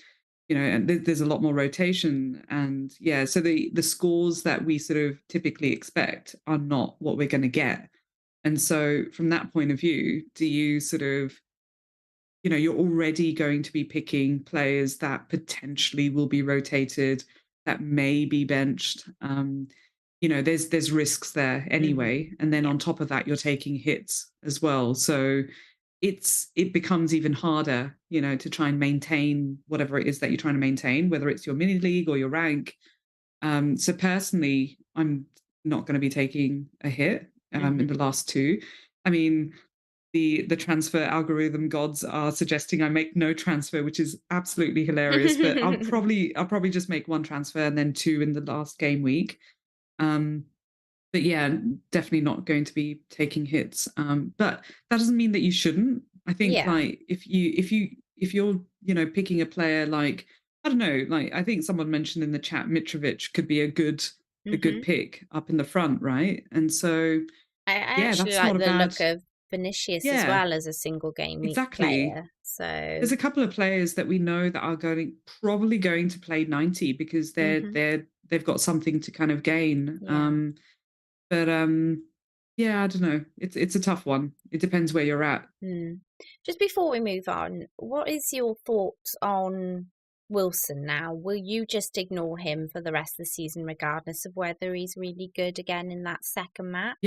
and there's a lot more rotation, and so the scores that we sort of typically expect are not what we're going to get. And so from that point of view, do you sort of, you're already going to be picking players that potentially will be rotated, that may be benched. There's risks there anyway. And then on top of that, you're taking hits as well. So it becomes even harder, to try and maintain whatever it is that you're trying to maintain, whether it's your mini league or your rank. So personally, I'm not going to be taking a hit in the last 2. I mean, the transfer algorithm gods are suggesting I make no transfer, which is absolutely hilarious. But I'll probably just make 1 transfer and then 2 in the last game week. But yeah, definitely not going to be taking hits. But that doesn't mean that you shouldn't. I think if you're picking a player like, I don't know, I think someone mentioned in the chat Mitrovic could be a good pick up in the front, right? And so I actually like the look of Vinicius as well as a single game week player. So there's a couple of players that we know that are probably going to play 90 because they've got something to kind of gain. But I don't know. It's a tough one. It depends where you're at. Just before we move on, what is your thoughts on Wilson now? Will you just ignore him for the rest of the season, regardless of whether he's really good again in that second match?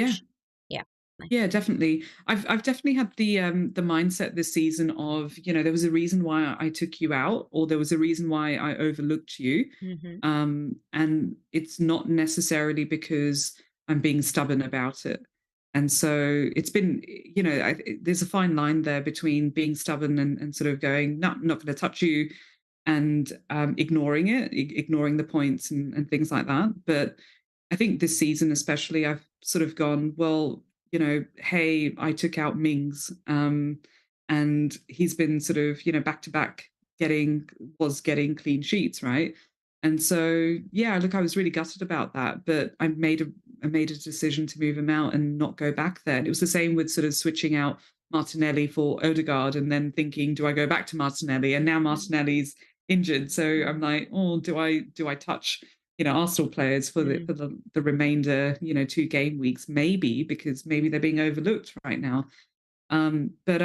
Yeah, definitely. I've definitely had the mindset this season of, there was a reason why I took you out, or there was a reason why I overlooked you. And it's not necessarily because I'm being stubborn about it. And so it's been, there's a fine line there between being stubborn and sort of going, no, I'm not going to touch you, and ignoring it, ignoring the points and things like that. But I think this season especially, I've sort of gone, well, hey, I took out Mings, and he's been sort of, back to back getting clean sheets, right? And so, look, I was really gutted about that, but I made made a decision to move him out and not go back there. And it was the same with sort of switching out Martinelli for Odegaard and then thinking, do I go back to Martinelli? And now Martinelli's injured. So I'm like, oh, do I touch, Arsenal players for the remainder, 2 game weeks? Maybe, because maybe they're being overlooked right now. But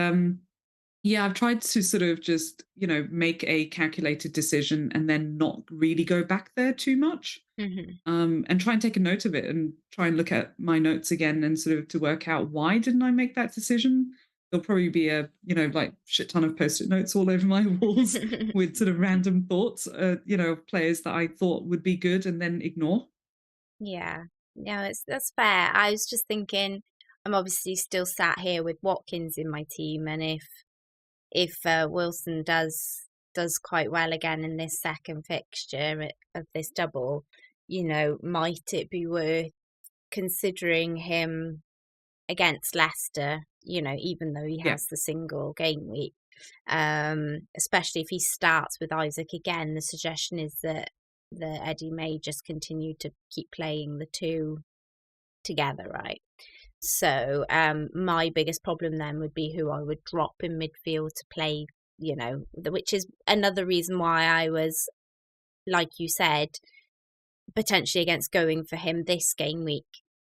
yeah, I've tried to sort of just, make a calculated decision and then not really go back there too much. And try and take a note of it and try and look at my notes again and sort of to work out, why didn't I make that decision? There'll probably be a, like shit ton of Post-it notes all over my walls with sort of random thoughts, of players that I thought would be good and then ignore. Yeah, that's fair. I was just thinking, I'm obviously still sat here with Watkins in my team, and if Wilson does quite well again in this second fixture of this double, might it be worth considering him against Leicester, even though he has the single game week, especially if he starts with Isaac again. The suggestion is that Eddie may just continue to keep playing the two together, right? So my biggest problem then would be who I would drop in midfield to play, which is another reason why I was, like you said, potentially against going for him this game week,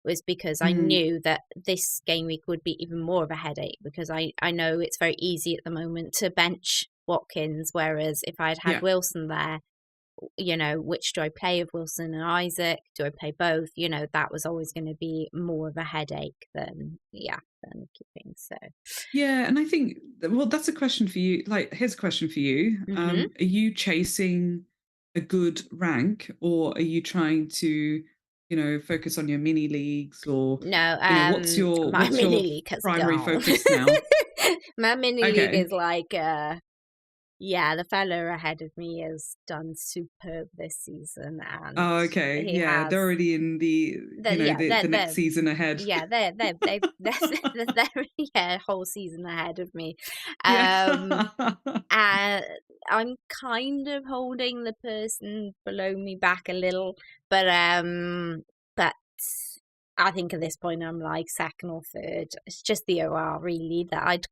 was because I knew that this game week would be even more of a headache, because I know it's very easy at the moment to bench Watkins, whereas if I'd had Wilson there, which do I play of Wilson and Isaac? Do I play both? That was always going to be more of a headache than keeping. So yeah, and I think, well, that's a question for you. Like, here's a question for you. Are you chasing a good rank, or are you trying to, focus on your mini leagues, or no? What's your mini league has primary gone. focus now? My mini league is like the fella ahead of me has done superb this season, and okay, they're already in the next season ahead. Yeah, they're whole season ahead of me. I'm kind of holding the person below me back a little, but I think at this point I'm like second or third. It's just the OR really that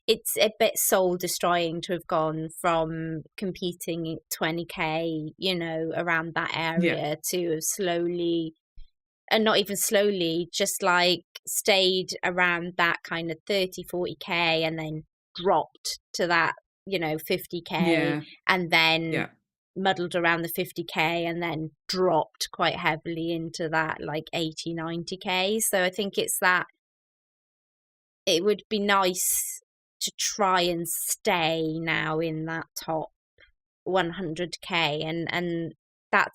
it's a bit soul destroying to have gone from competing 20k, around that area, to slowly, and not even slowly, just like stayed around that kind of 30-40k and then dropped to that 50k and then muddled around the 50k and then dropped quite heavily into that like 80-90k. So I think it's that it would be nice to try and stay now in that top 100k, and that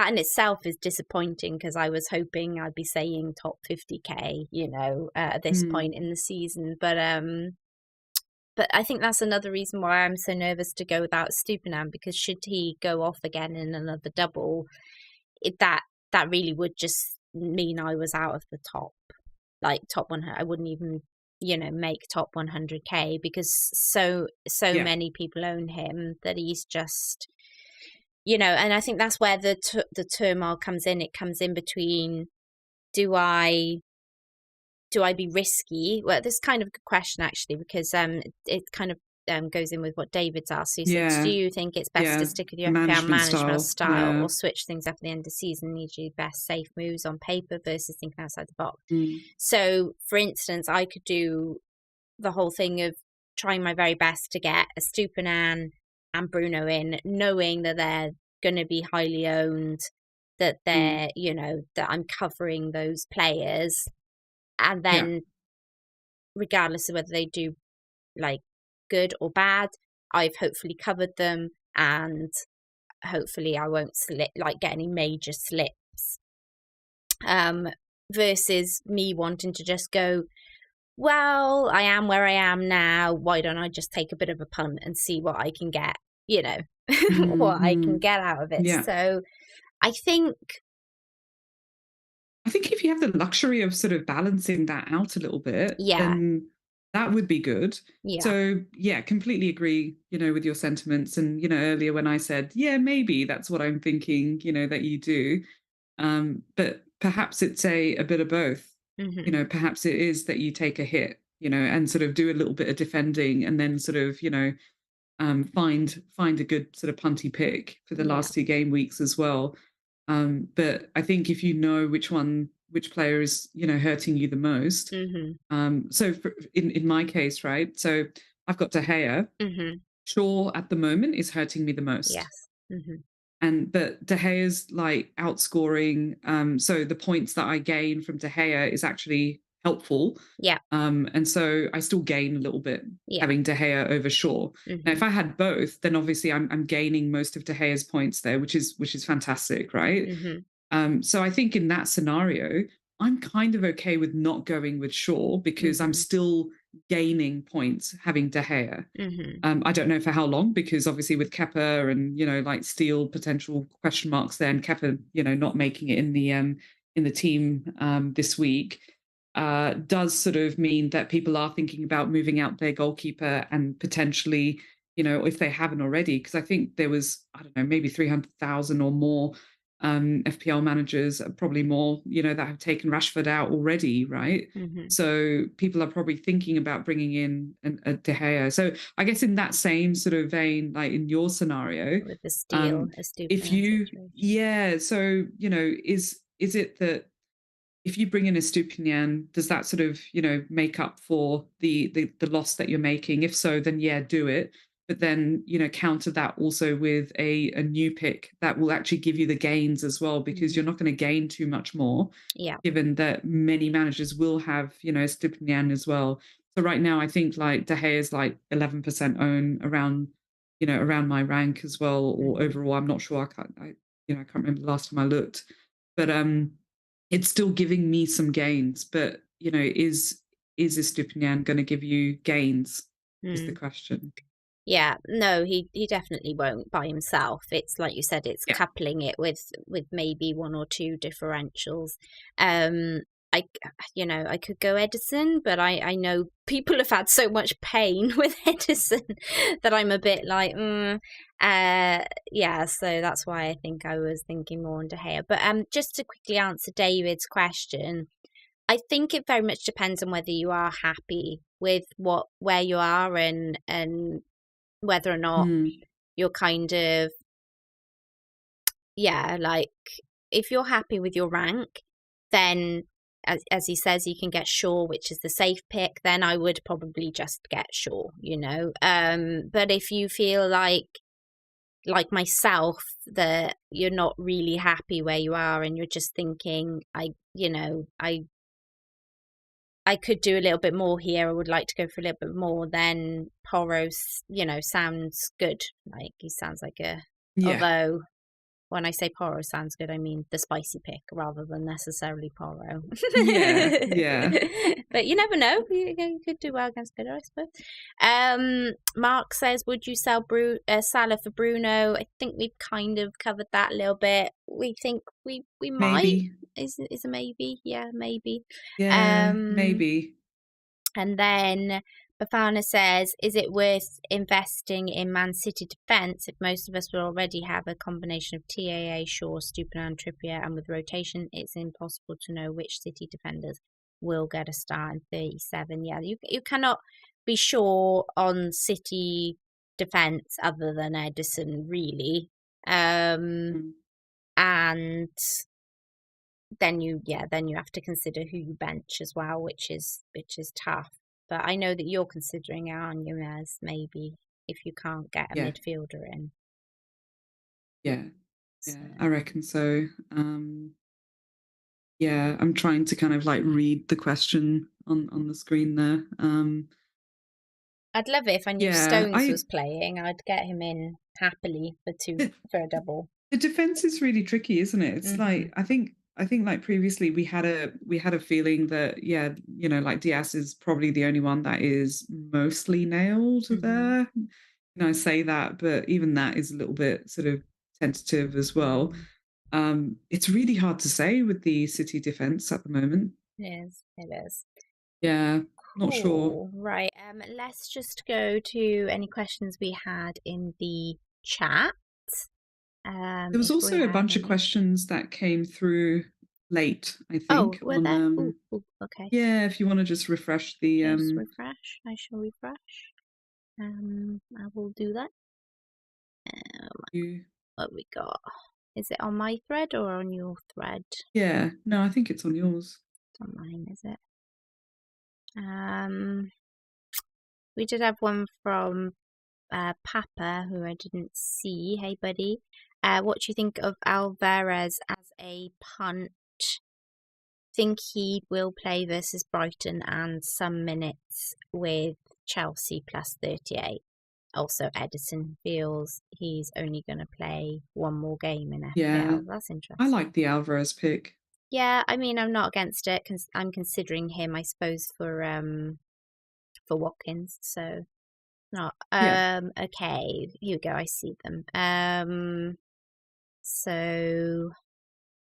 in itself is disappointing, because I was hoping I'd be saying top 50k, at this point in the season. But I think that's another reason why I'm so nervous to go without Stupinan, because should he go off again in another double, that really would just mean I was out of the top 100. I wouldn't even make top 100k, because so many people own him that he's just, and I think that's where the turmoil comes in. It comes in between, do I be risky? Well, this is kind of a good question actually, because it kind of goes in with what David's asked. He said, do you think it's best to stick with your FPL management style or switch things up at the end of the season, e.g. best safe moves on paper versus thinking outside the box? So, for instance, I could do the whole thing of trying my very best to get a Stupinan and Bruno in, knowing that they're going to be highly owned, that they're, that I'm covering those players. And then, regardless of whether they do like good or bad, I've hopefully covered them, and hopefully I won't get any major slips. Versus me wanting to just go, well, I am where I am now, why don't I just take a bit of a punt and see what I can get, what I can get out of it. So I think if you have the luxury of sort of balancing that out a little bit, then that would be good. So completely agree, with your sentiments. And, earlier when I said, maybe that's what I'm thinking, that you do. But perhaps it's a bit of both. Hmm. Perhaps it is that you take a hit, and sort of do a little bit of defending, and then sort of, find a good sort of punty pick for the Yeah. last two game weeks as well. But I think if you know which player is hurting you the most. Hmm. So in my case, right? So I've got De Gea. Hmm. Shaw at the moment is hurting me the most. Yes. Hmm. And but De Gea's like outscoring. So the points that I gain from De Gea is actually helpful. Yeah. And so I still gain a little bit Yeah. having De Gea over Shaw. Now, Hmm. if I had both, then obviously I'm gaining most of De Gea's points there, which is fantastic, right? Hmm. So I think in that scenario, I'm kind of okay with not going with Shaw because I'm Hmm. still gaining points having De Gea. Hmm. I don't know for how long, because obviously with Kepa and like Steele potential question marks there, and Kepa not making it in the team this week, does sort of mean that people are thinking about moving out their goalkeeper and potentially, if they haven't already, because I think there was, I don't know, maybe 300,000 or more FPL managers, probably more, that have taken Rashford out already, right? Hmm. So people are probably thinking about bringing in a De Gea. So I guess in that same sort of vein, like in your scenario, With the steel, a if Stupian you, situation. yeah, so is it that if you bring in a Stupinian, does that sort of, make up for the loss that you're making? If so, then yeah, do it. But then, counter that also with a new pick that will actually give you the gains as well, because Hmm. you're not going to gain too much more, Yeah. given that many managers will have, Stupinian as well. So right now, I think like De Gea is like 11% own around, around my rank as well, or Hmm. overall. I'm not sure. I can't remember the last time I looked, but it's still giving me some gains. But is Estupinian going to give you gains? Is the Mm. question. Yeah, no, he definitely won't by himself. It's like you said, it's Yeah. coupling it with maybe one or two differentials. Um, I I could go Edison, but I know people have had so much pain with Edison that I'm a bit like, yeah. So that's why I think I was thinking more on De Gea. But just to quickly answer David's question, I think it very much depends on whether you are happy with where you are and whether or not Mm. you're kind of, yeah, like if you're happy with your rank, then as he says, you can get Shaw, which is the safe pick. Then I would probably just get Shaw, but if you feel like myself, that you're not really happy where you are and you're just thinking, I could do a little bit more here. I would like to go for a little bit more. Then Poros, sounds good. Like he sounds like Yeah. although when I say Poro sounds good, I mean the spicy pick rather than necessarily Poro. Yeah. Yeah. But you never know. You could do well against Bitter, I suppose. Mark says, would you sell Salah for Bruno? I think we've kind of covered that a little bit. We think we might. Maybe. Is a maybe? Yeah, maybe. Yeah. Um, Maybe. and then Bafana says, is it worth investing in Man City defence if most of us will already have a combination of TAA, Shaw, Stupinan, Trippier, and with rotation, it's impossible to know which City defenders will get a start in 37. Yeah, you cannot be sure on City defence other than Edison, really. Mm. And then you have to consider who you bench as well, which is tough. But I know that you're considering Aaron Nunez maybe if you can't get a Yeah. midfielder in. Yeah. So Yeah. I reckon so. Yeah, I'm trying to kind of like read the question on the screen there. I'd love it if I knew Yeah, Stones I was playing. I'd get him in happily for a double. the defense is really tricky, isn't it? It's Mhm. like I think like previously we had a feeling that yeah, like Diaz is probably the only one that is mostly nailed Mhm. there. I say that, but even that is a little bit sort of tentative as well. Mm. It's really hard to say with the City defense at the moment. It is. It is. Yeah, not sure. Cool. Right. Let's just go to any questions we had in the chat. There was if we also a have bunch of any. questions that came through late, I Oh, think, were on there? Oh, okay. yeah, if you want to just refresh the Just refresh. I shall refresh. I will do that. you What we got? Is it on my thread or on your thread? yeah, no, I think it's on yours. It's on mine, is it? We did have one from Papa, who I didn't see. Hey, buddy. What do you think of Alvarez as a punt? Think he will play versus Brighton and some minutes with Chelsea plus 38. Also, Edison feels he's only going to play one more game in Yeah, FPL. That's I interesting. like the Alvarez pick. Yeah, I mean, I'm not against it because I'm considering him, I suppose, for Watkins. So not Yeah. okay. Here we go. I see them. So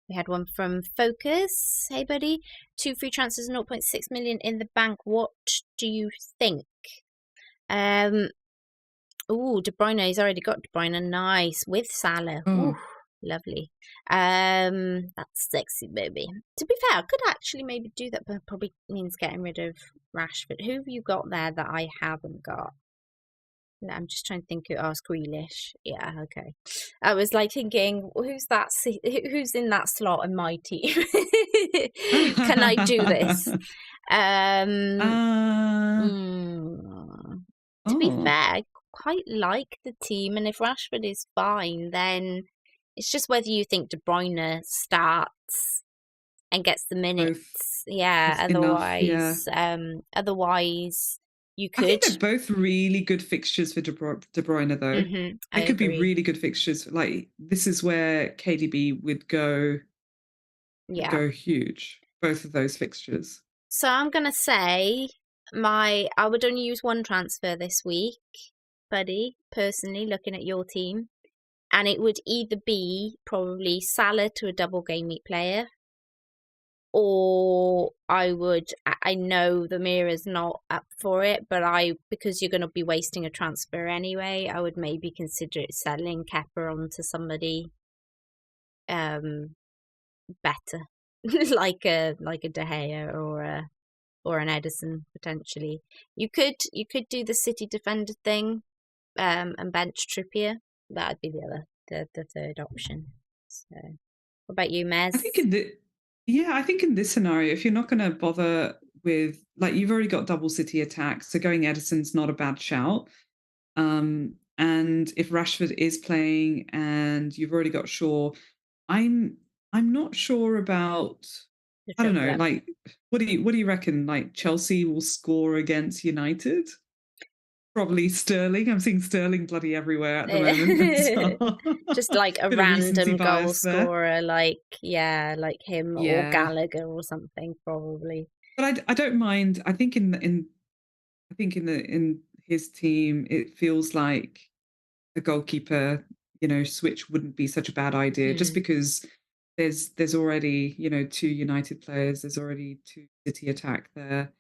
we had one from Focus. Hey, buddy. 2 free transfers, 0.6 million in the bank. What do you think? De Bruyne. He's already got De Bruyne. Nice with Salah. Ooh, Oh, lovely. That's sexy, baby. To be fair, I could actually maybe do that, but probably means getting rid of Rashford. Who have you got there that I haven't got? I'm just trying to think. It's Grealish. Yeah, okay. I was like thinking, who's that? Who's in that slot in my team? Can I do this? Um, uh, to be oh, fair, I quite like the team, and if Rashford is fine, then it's just whether you think De Bruyne starts and gets the both minutes. Yeah. enough. Yeah, Otherwise, you I could. think they're both really good fixtures for De Bruyne, though. I They could be agree. really good fixtures. Like this is where KDB would Yeah. go huge. Both of those fixtures. So I'm gonna say I would only use one transfer this week, buddy, personally, looking at your team. And it would either be probably Salah to a double game week player, or I know the Mira's not up for it, but because you're gonna be wasting a transfer anyway, I would maybe consider selling Kepa onto somebody better. like a De Gea or an Edison potentially. You could do the City defender thing, and bench Trippier. That'd be the third option. So, what about you, I Mez? think I think in this scenario, if you're not going to bother with like you've already got double City attacks, so going Edison's not a bad shout. And if Rashford is playing and you've already got Shaw, I'm not sure about The I don't know, triple up. like what do you reckon? Like Chelsea will score against United? Probably Sterling. I'm seeing Sterling bloody everywhere at the moment. So Just like a bit of recency random goal bias there. scorer, like him or Yeah. Gallagher or something, probably. But I don't mind. I think in his team, it feels like a goalkeeper, switch wouldn't be such a bad idea just Mm, because there's already, two United players, there's already two City attack there,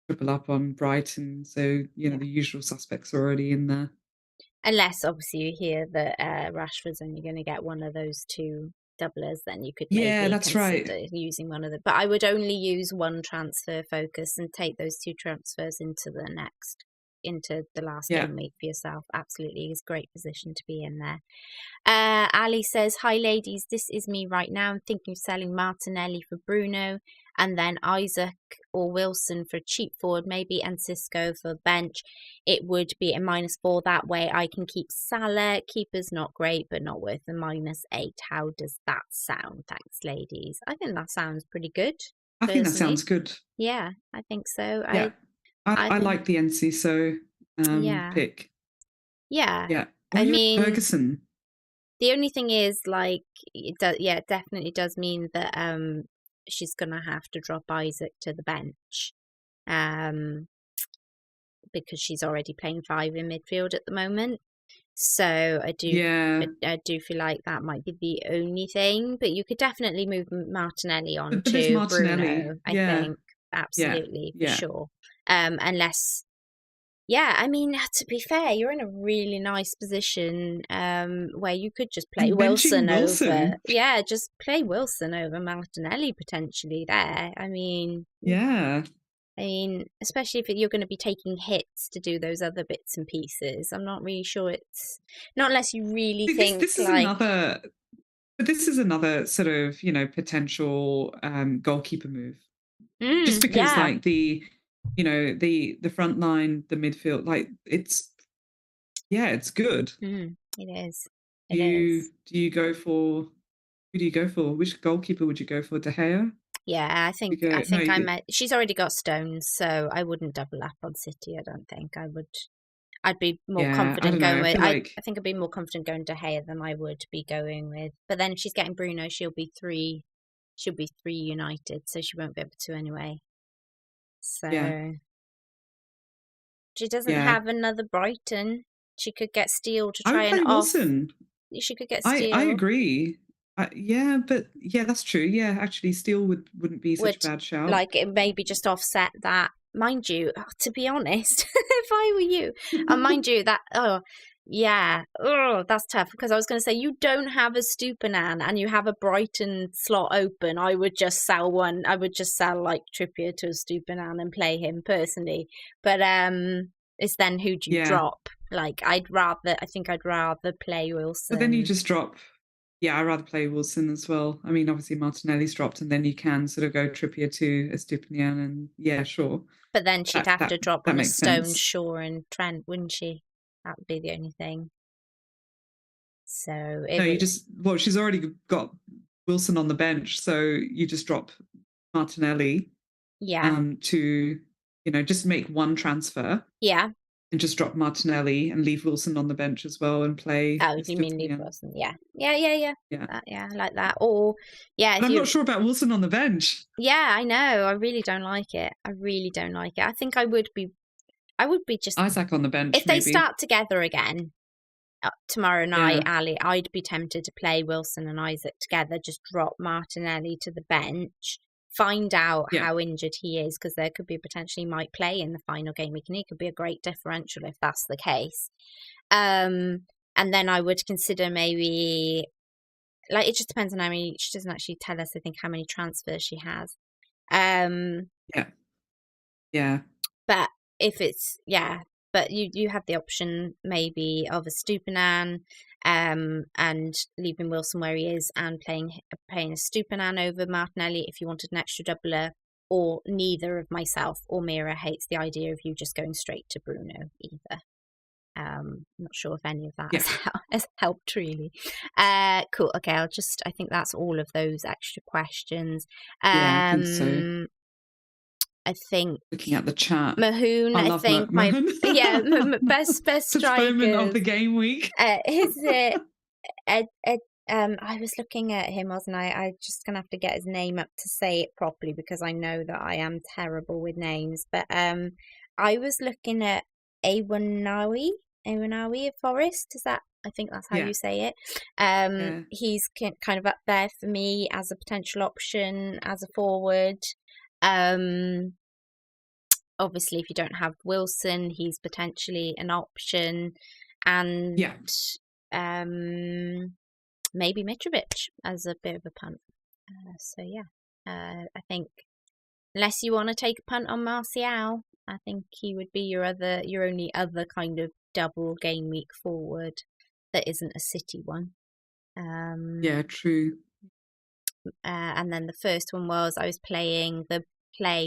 triple up on Brighton. So, yeah. the usual suspects are already in there. Unless obviously you hear that Rashford's only going to get one of those two doublers, then you could Yeah, maybe that's right. consider using one of them. But I would only use one transfer focus and take those two transfers into the last Yeah. game week for yourself. Absolutely, is a great position to be in there. Ali says, "Hi ladies, this is me right now. I'm thinking of selling Martinelli for Bruno, and then Isaac or Wilson for a cheap forward, maybe, and Cisco for bench. It would be a -4. That way I can keep Salah. Keeper's not great, but not worth a -8. How does that sound? Thanks, ladies. I think that sounds pretty good, I think that personally. sounds good. Yeah, I think so. Yeah. I I think, like the NC so yeah. pick. Yeah. Yeah. What I are you mean, Ferguson? the only thing is, like, it definitely does mean that she's gonna have to drop Isaac to the bench, because she's already playing 5 in midfield at the moment. So Yeah. I do feel like that might be the only thing, but you could definitely move Martinelli on But there's to Martinelli. Bruno. I Yeah. think Yeah. absolutely for Yeah. sure. Unless Yeah, I mean, to be fair, you're in a really nice position where you could just play And benching Wilson over. Wilson. Yeah, just play Wilson over Martinelli potentially there. Yeah. I mean, especially if you're going to be taking hits to do those other bits and pieces. I'm not really sure it's not unless you really See, think this is like, another, but this is another sort of, potential goalkeeper move. Just because yeah, like the front line, the midfield, like it's good. it is. Do It is. you go for who do you go for? Which goalkeeper would you go for? De Gea? Yeah, You go no, I meant she's already got Stones, so I wouldn't double up on City. I don't think I would. I'd be more yeah, I confident don't know. going I with. feel like I think I'd be more confident going De Gea than I would be going with. But then if she's getting Bruno, she'll be three. She'll be three United, so she won't be able to anyway. yeah, So she doesn't yeah. have another Brighton. She could get Steele to I try would and play off. Wilson. She could get I Steele. agree. Yeah, but yeah, that's true. Yeah, actually, Steel wouldn't be such a Would bad shout. like it maybe just offset that. Mind you, to be honest, if I were you, and mind you that that's tough because I was going to say you don't have a Stupinan and you have a Brighton slot open. I would just sell one. I would just sell like Trippier to a Stupinan and play him personally. But it's then who do you Yeah, drop? Like I think I'd rather play but then you Wilson. just drop. Yeah, I'd rather play Wilson as well. I mean, obviously Martinelli's dropped, and then you can sort of go Trippier to Estupinian, and yeah, sure, But then she'd that have that to drop that one of makes Stones, sense. Shaw, and Trent, wouldn't she? That would be the only thing. So it No, you would, just she's already got Wilson on the bench, so you just drop Martinelli yeah, to just make one transfer yeah. and just drop Martinelli and leave Wilson on the bench as well and play Oh, you mean Leave Estupinian. Wilson? Yeah, yeah. Yeah. Yeah, I like that. Or yeah, But if I'm not you, sure about Wilson on the bench. yeah, I know. I really don't like it. I really don't like it. I think I would be. I would be just Isaac on the bench, if they maybe. start together again tomorrow night, Yeah. Ali. I'd be tempted to play Wilson and Isaac together. Just drop Martinelli to the bench. Find out Yeah. how injured he is because there could be potentially might play in the final game week and he could be a great differential if that's the case. And then I would consider maybe like it just depends on how many. She doesn't actually tell us. I think how many transfers she has. Yeah. Yeah. But if it's but you have the option maybe of a Stupinan, and leaving Wilson where he is and playing a Stupinan over Martinelli if you wanted an extra doubler, or neither of myself or Mira hates the idea of you just going straight to Bruno either. Not sure if any of that has helped really. Cool. Okay, I think that's all of those extra questions. Yeah, I think so. I think Looking at the chat. Mahoon, I think my best postponement of strikers. the game week. Is it I was looking at him, wasn't I? I just gonna have to get his name up to say it properly because I know that I am terrible with names. But I was looking at Awanawi of Forest. Is that? I think that's how you say it. He's kind of up there for me as a potential option as a forward. Obviously, if you don't have Wilson, he's potentially an option, and maybe Mitrovic as a bit of a punt. I think unless you want to take a punt on Martial, I think he would be your only other kind of double game week forward that isn't a City one. Yeah, true. And then the first one was I was playing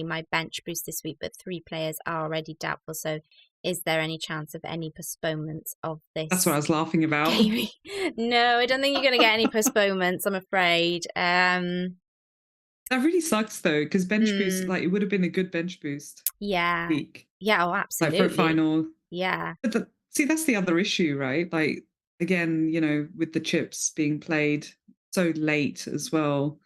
my bench boost this week, but 3 players are already doubtful. So is there any chance of any postponements of this? That's what I was laughing about. No, I don't think you're going to get any postponements, I'm afraid. That really sucks though, because bench boost, like it would have been a good bench boost. Yeah. Week. Yeah, oh, absolutely. Like for a final. Yeah. But see, that's the other issue, right? Like, again, with the chips being played so late as well.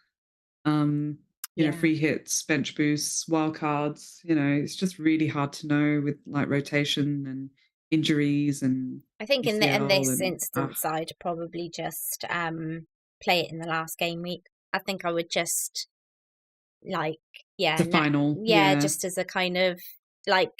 Free hits, bench boosts, wild cards, it's just really hard to know with like rotation and injuries and I think in this instance I'd probably just play it in the last game week. I think I would just like the final. Just as a kind of like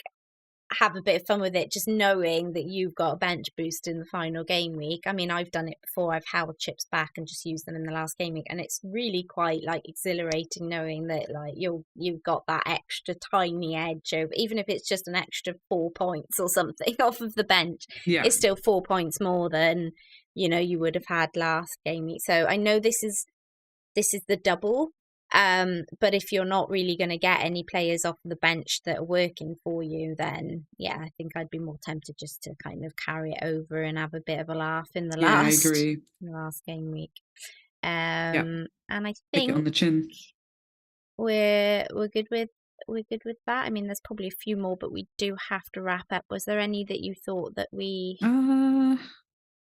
have a bit of fun with it, just knowing that you've got a bench boost in the final game week. I mean, I've done it before. I've held chips back and just used them in the last game week, and it's really quite like exhilarating knowing that like you've got that extra tiny edge over, even if it's just an extra 4 points or something off of the bench. Yeah. It's still 4 points more than you would have had last game week. So I know this is the double. But if you're not really going to get any players off the bench that are working for you, then yeah, I think I'd be more tempted just to kind of carry it over and have a bit of a laugh in the I agree. last game week. Yeah. And I Take it on think the chin. we're good with that. I mean, there's probably a few more, but we do have to wrap up. Was there any that you thought that we?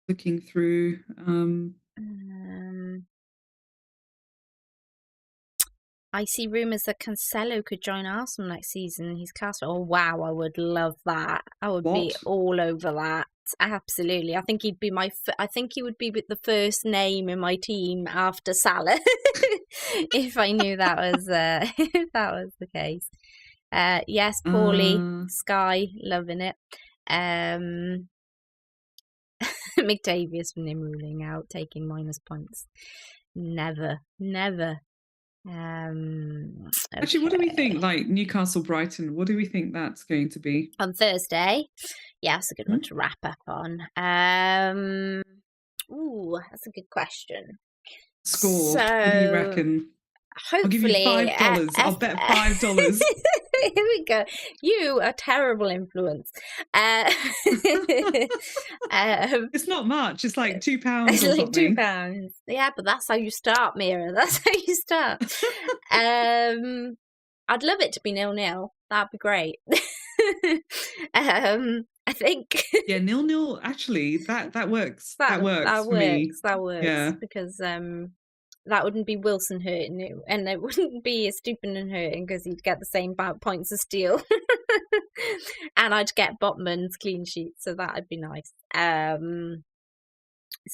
Looking through. I see rumours that Cancelo could join Arsenal next season. He's cast. Oh wow, I would love that. I would be all over that. Absolutely. I think he'd be I think he would be with the first name in my team after Salah, if I knew that was if that was the case. Yes, Paulie, Sky, loving it. McDavius from him ruling out, taking minus points. Never. Actually, what do we think? Like Newcastle, Brighton. What do we think that's going to be on Thursday? Yeah, that's a good one to wrap up on. That's a good question. Score. So, what do you reckon? Hopefully, I'll give you $5. I'll bet $5. Here we go. You are terrible influence. It's not much. It's like £2 it's or like something. £2. Yeah, but that's how you start, Mira. That's how you start. I'd love it to be 0-0. That'd be great. I think. Yeah, 0-0. Actually, that works. That works for me. That works. Yeah. Because that wouldn't be Wilson hurting you, and it wouldn't be Stupinen hurting because he'd get the same points as Steele, and I'd get Botman's clean sheet, so that'd be nice. So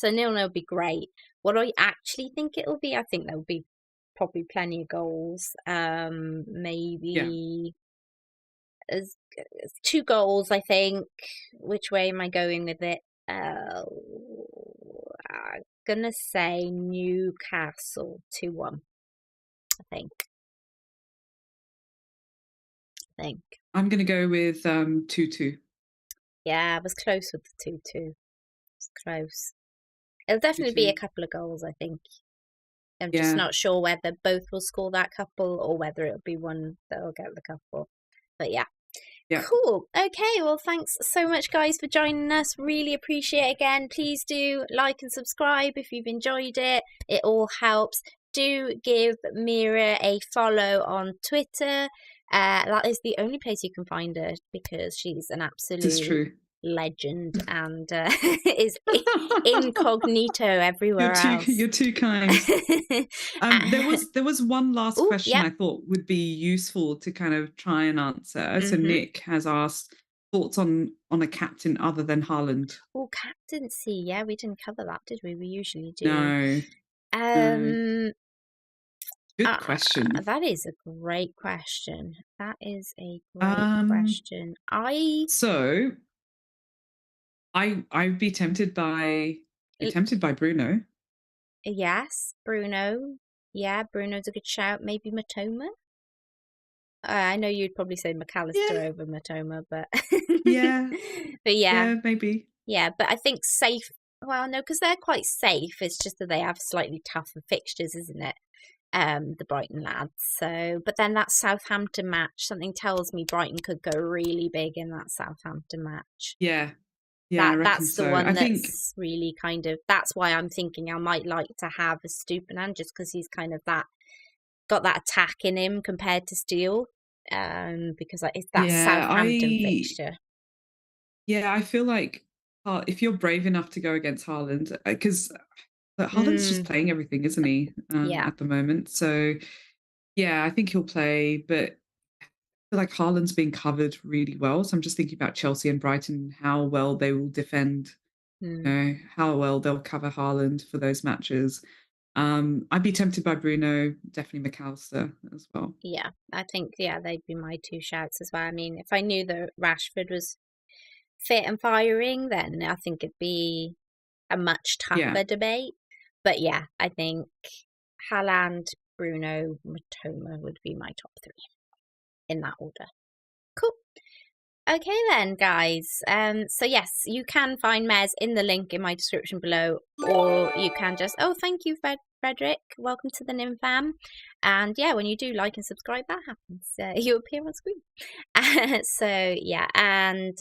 0-0 would be great. What I actually think it'll be, I think there'll be probably plenty of goals. Maybe as 2 goals, I think. Which way am I going with it? I'm gonna say Newcastle 2-1. I think. I'm gonna go with 2-2. Yeah, I was close with the 2-2. It's close. It'll definitely 2-2. Be a couple of goals, I think. I'm just not sure whether both will score that couple or whether it'll be one that'll get the couple. But yeah. Cool. Okay, well, thanks so much, guys, for joining us. Really appreciate it again. Please do like and subscribe if you've enjoyed it. It all helps. Do give Mira a follow on Twitter. That is the only place you can find her because she's an absolute legend and is incognito everywhere else. You're too kind. There was one last question I thought would be useful to kind of try and answer. So Nick has asked thoughts on a captain other than Haaland. Oh, captaincy. Yeah, we didn't cover that, did we? We usually do. No. Good question. That is a great question. So I'd be tempted by Bruno. Yes, Bruno. Yeah, Bruno's a good shout. Maybe Matoma. I know you'd probably say McAllister over Matoma, but but yeah, maybe. Yeah, but I think safe. Well, no, because they're quite safe. It's just that they have slightly tougher fixtures, isn't it? The Brighton lads. So, but then that Southampton match, something tells me Brighton could go really big in that Southampton match. Yeah. That's the one that's really kind of. That's why I'm thinking I might like to have a Stupinen just because he's kind of got that attack in him compared to Steele. Because it's that Southampton fixture. Yeah, I feel like if you're brave enough to go against Haaland, because Haaland's just playing everything, isn't he? At the moment. So yeah, I think he'll play, but I feel like Haaland's being covered really well. So I'm just thinking about Chelsea and Brighton, how well they will defend, how well they'll cover Haaland for those matches. I'd be tempted by Bruno, definitely McAllister as well. Yeah, I think, yeah, they'd be my two shouts as well. I mean, if I knew that Rashford was fit and firing, then I think it'd be a much Yeah. tougher debate. But yeah, I think Haaland, Bruno, Matoma would be my top three in that order. Cool. Okay then, guys. So yes, you can find Mez in the link in my description below, or you can just, oh, thank you, Frederick. Welcome to the Nim fam. And yeah, when you do like and subscribe, that happens. You appear on screen. So yeah, and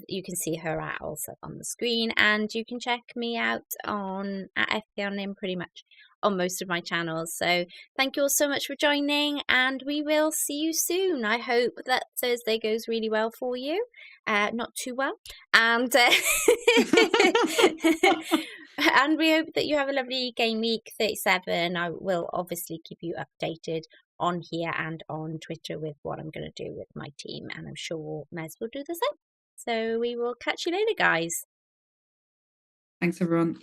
you can see her out also on the screen, and you can check me out on at FPL Nim pretty much on most of my channels. So thank you all so much for joining, and we will see you soon. I hope that Thursday goes really well for you. Not too well. And and we hope that you have a lovely game week 37. I will obviously keep you updated on here and on Twitter with what I'm going to do with my team, and I'm sure Mez will do the same. So we will catch you later, guys. Thanks, everyone.